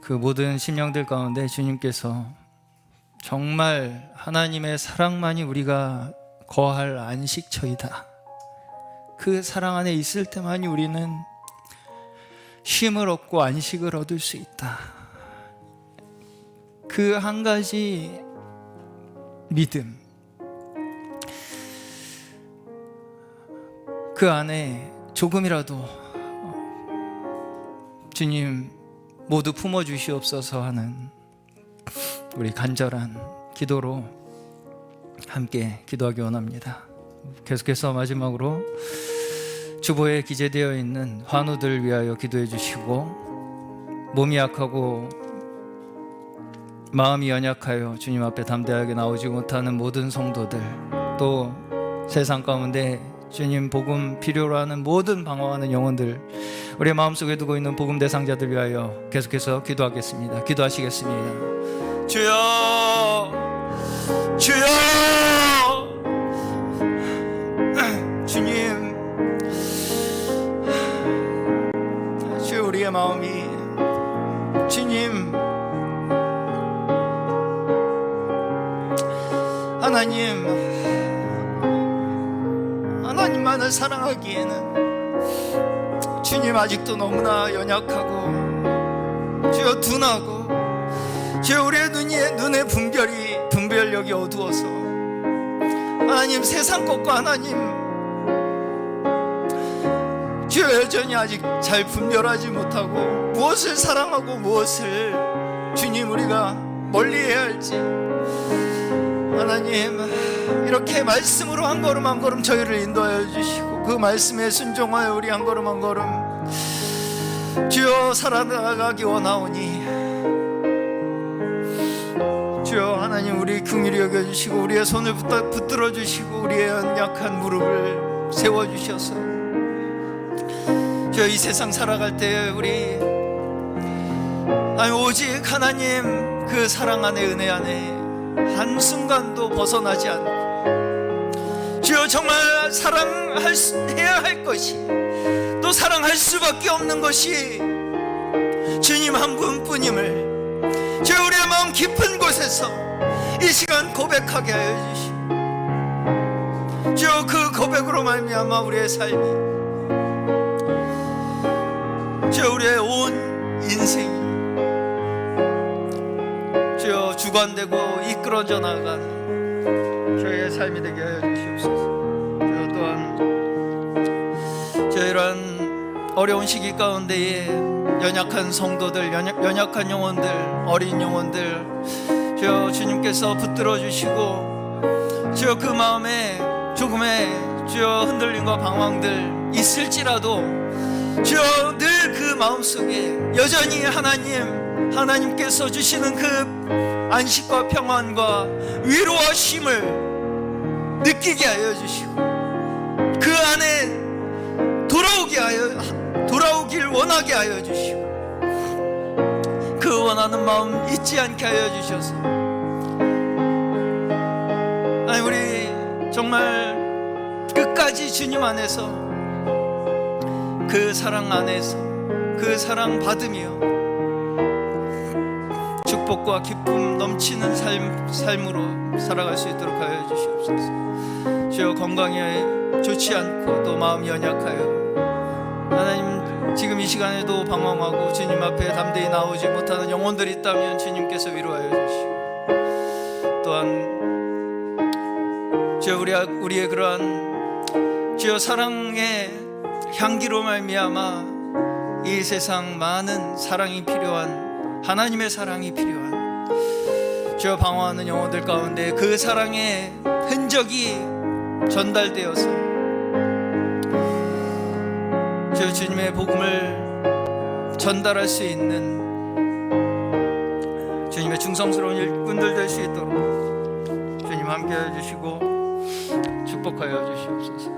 [SPEAKER 4] 그 모든 심령들 가운데 주님께서 정말 하나님의 사랑만이 우리가 거할 안식처이다. 그 사랑 안에 있을 때만이 우리는 쉼을 얻고 안식을 얻을 수 있다. 그 한 가지 믿음, 그 안에 조금이라도 주님 모두 품어주시옵소서 하는 우리 간절한 기도로 함께 기도하기 원합니다. 계속해서 마지막으로 주보에 기재되어 있는 환우들 위하여 기도해 주시고, 몸이 약하고 마음이 연약하여 주님 앞에 담대하게 나오지 못하는 모든 성도들, 또 세상 가운데 주님 복음 필요로 하는 모든 방황하는 영혼들, 우리의 마음속에 두고 있는 복음 대상자들 위하여 계속해서 기도하겠습니다. 기도하시겠습니다. 주여, 주여, 주님, 주여, 우리의 마음이 주님, 하나님만을 사랑하기에는 주님 아직도 너무나 연약하고 주여 둔하고 주여 우리의 눈에 분별력이 어두워서 하나님 세상 것과 하나님 주여 여전히 아직 잘 분별하지 못하고 무엇을 사랑하고 무엇을 주님 우리가 멀리해야 할지 하나님 이렇게 말씀으로 한 걸음 한 걸음 저희를 인도하여 주시고 그 말씀에 순종하여 우리 한 걸음 한 걸음 주여 살아나가기 원하오니 주여 하나님 우리 긍휼히 여겨주시고 우리의 손을 붙들어 주시고 우리의 연약한 무릎을 세워주셔서 주여 이 세상 살아갈 때 우리 오직 하나님 그 사랑 안에 은혜 안에 한순간도 벗어나지 않고 주여 정말 사랑해야 할 것이 또 사랑할 수밖에 없는 것이 주님 한 분뿐임을 주여 우리의 마음 깊은 곳에서 이 시간 고백하게 하여 주시고 주여 그 고백으로 말미암아 우리의 삶이 주여 우리의 온 인생이 주여 주관되고 이끌어져 나가는 저희의 삶이 되게 하여 주시옵소서. 주여 또한 주여 이러한 어려운 시기 가운데에 연약한 성도들, 연약한 영혼들, 어린 영혼들 주여 주님께서 붙들어 주시고 주여 그 마음에 조금의 주여 흔들림과 방황들 있을지라도 주여 늘 그 마음속에 여전히 하나님께서 주시는 그 안식과 평안과 위로와 쉼을 느끼게 하여 주시고 그 안에 돌아오길 원하게 하여 주시고 그 원하는 마음 잊지 않게 하여 주셔서 우리 정말 끝까지 주님 안에서 그 사랑 안에서 그 사랑 받으며 축복과 기쁨 넘치는 삶으로 살아갈 수 있도록 하여 주시옵소서. 주여 건강이 좋지 않고 또 마음이 연약하여 하나님 지금 이 시간에도 방황하고 주님 앞에 담대히 나오지 못하는 영혼들이 있다면 주님께서 위로하여 주시고 또한 주여 우리의 그러한 주여 사랑의 향기로 말미암아 이 세상 많은 사랑이 필요한 하나님의 사랑이 필요한 주여 방황하는 영혼들 가운데 그 사랑의 흔적이 전달되어서 주여 주님의 복음을 전달할 수 있는 주님의 충성스러운 일꾼들 될 수 있도록 주님 함께 해주시고 축복 축복하여 주시옵소서.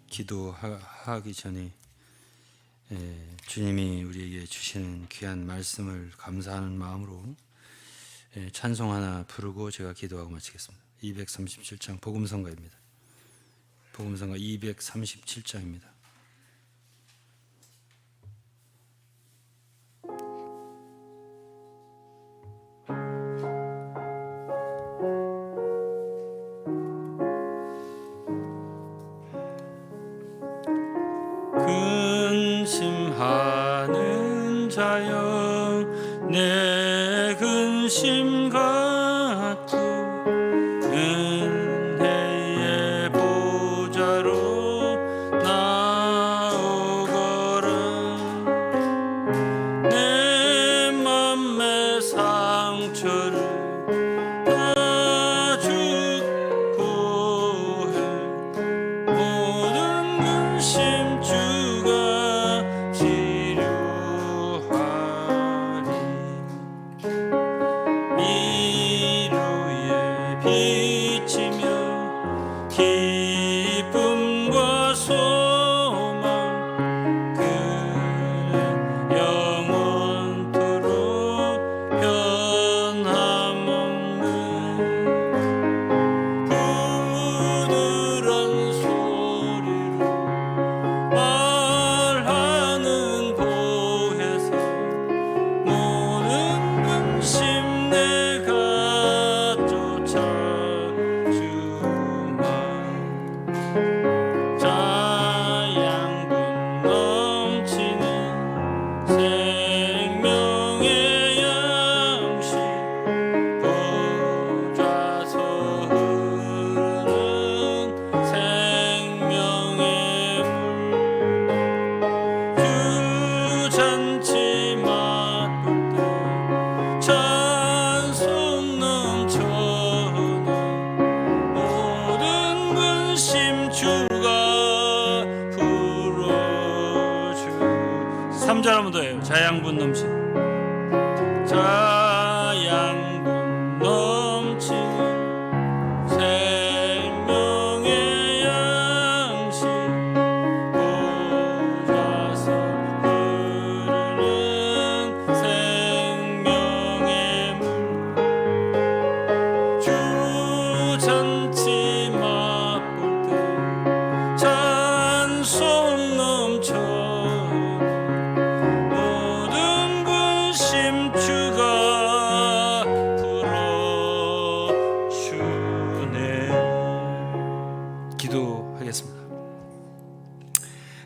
[SPEAKER 3] 기도하기 전에 주님이 우리에게 주시는 귀한 말씀을 감사하는 마음으로 찬송 하나 부르고 제가 기도하고 마치겠습니다. 237장 복음성가입니다. 복음성가 237장입니다. 근심하는 자여 내 근심 같고 은혜의 보좌로 나오거라. 내 맘의 상처를 다 죽고 해 모든 근심 주가 치료하리. 미루에 비치며 기쁨과 소망 그는 영원토록 변함없는 부드러운 소리로 말하는 보혜사 모든 근심 내가 쫓아주마. 자양분 넘치는 생명의 양식 보좌서 흐르는 생명의 물 주잔치 맛볼 때 찬송 넘쳐나 모든 근심 주가 풀어주. 3절 한번 더 해요. 자양분 넘치 자양분 넘치는 생명의 양식 보좌서 흐르는 생명의 물 주잔치 맛볼 때 찬송 넘쳐 모든 근심 주가 풀어주네. 기도하겠습니다.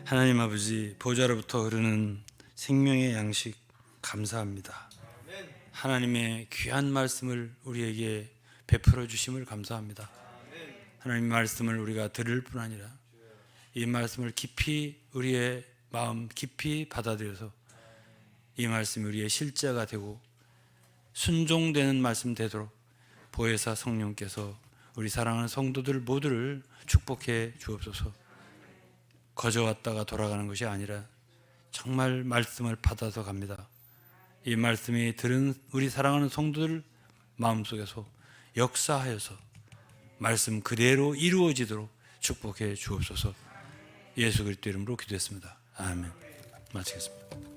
[SPEAKER 3] 하나님 아버지, 보좌로부터 흐르는 생명의 양식 감사합니다. 하나님의 귀한 말씀을 우리에게 베풀어 주심을 감사합니다. 하나님 말씀을 우리가 들을 뿐 아니라 이 말씀을 깊이 우리의 마음 깊이 받아들여서 이 말씀이 우리의 실제가 되고 순종되는 말씀 되도록 보혜사 성령께서 우리 사랑하는 성도들 모두를 축복해 주옵소서. 거저 왔다가 돌아가는 것이 아니라 정말 말씀을 받아서 갑니다. 이 말씀이 들은 우리 사랑하는 성도들 마음속에서 역사하여서 말씀 그대로 이루어지도록 축복해 주옵소서. 예수 그리스도 이름으로 기도했습니다. 아멘. 마치겠습니다.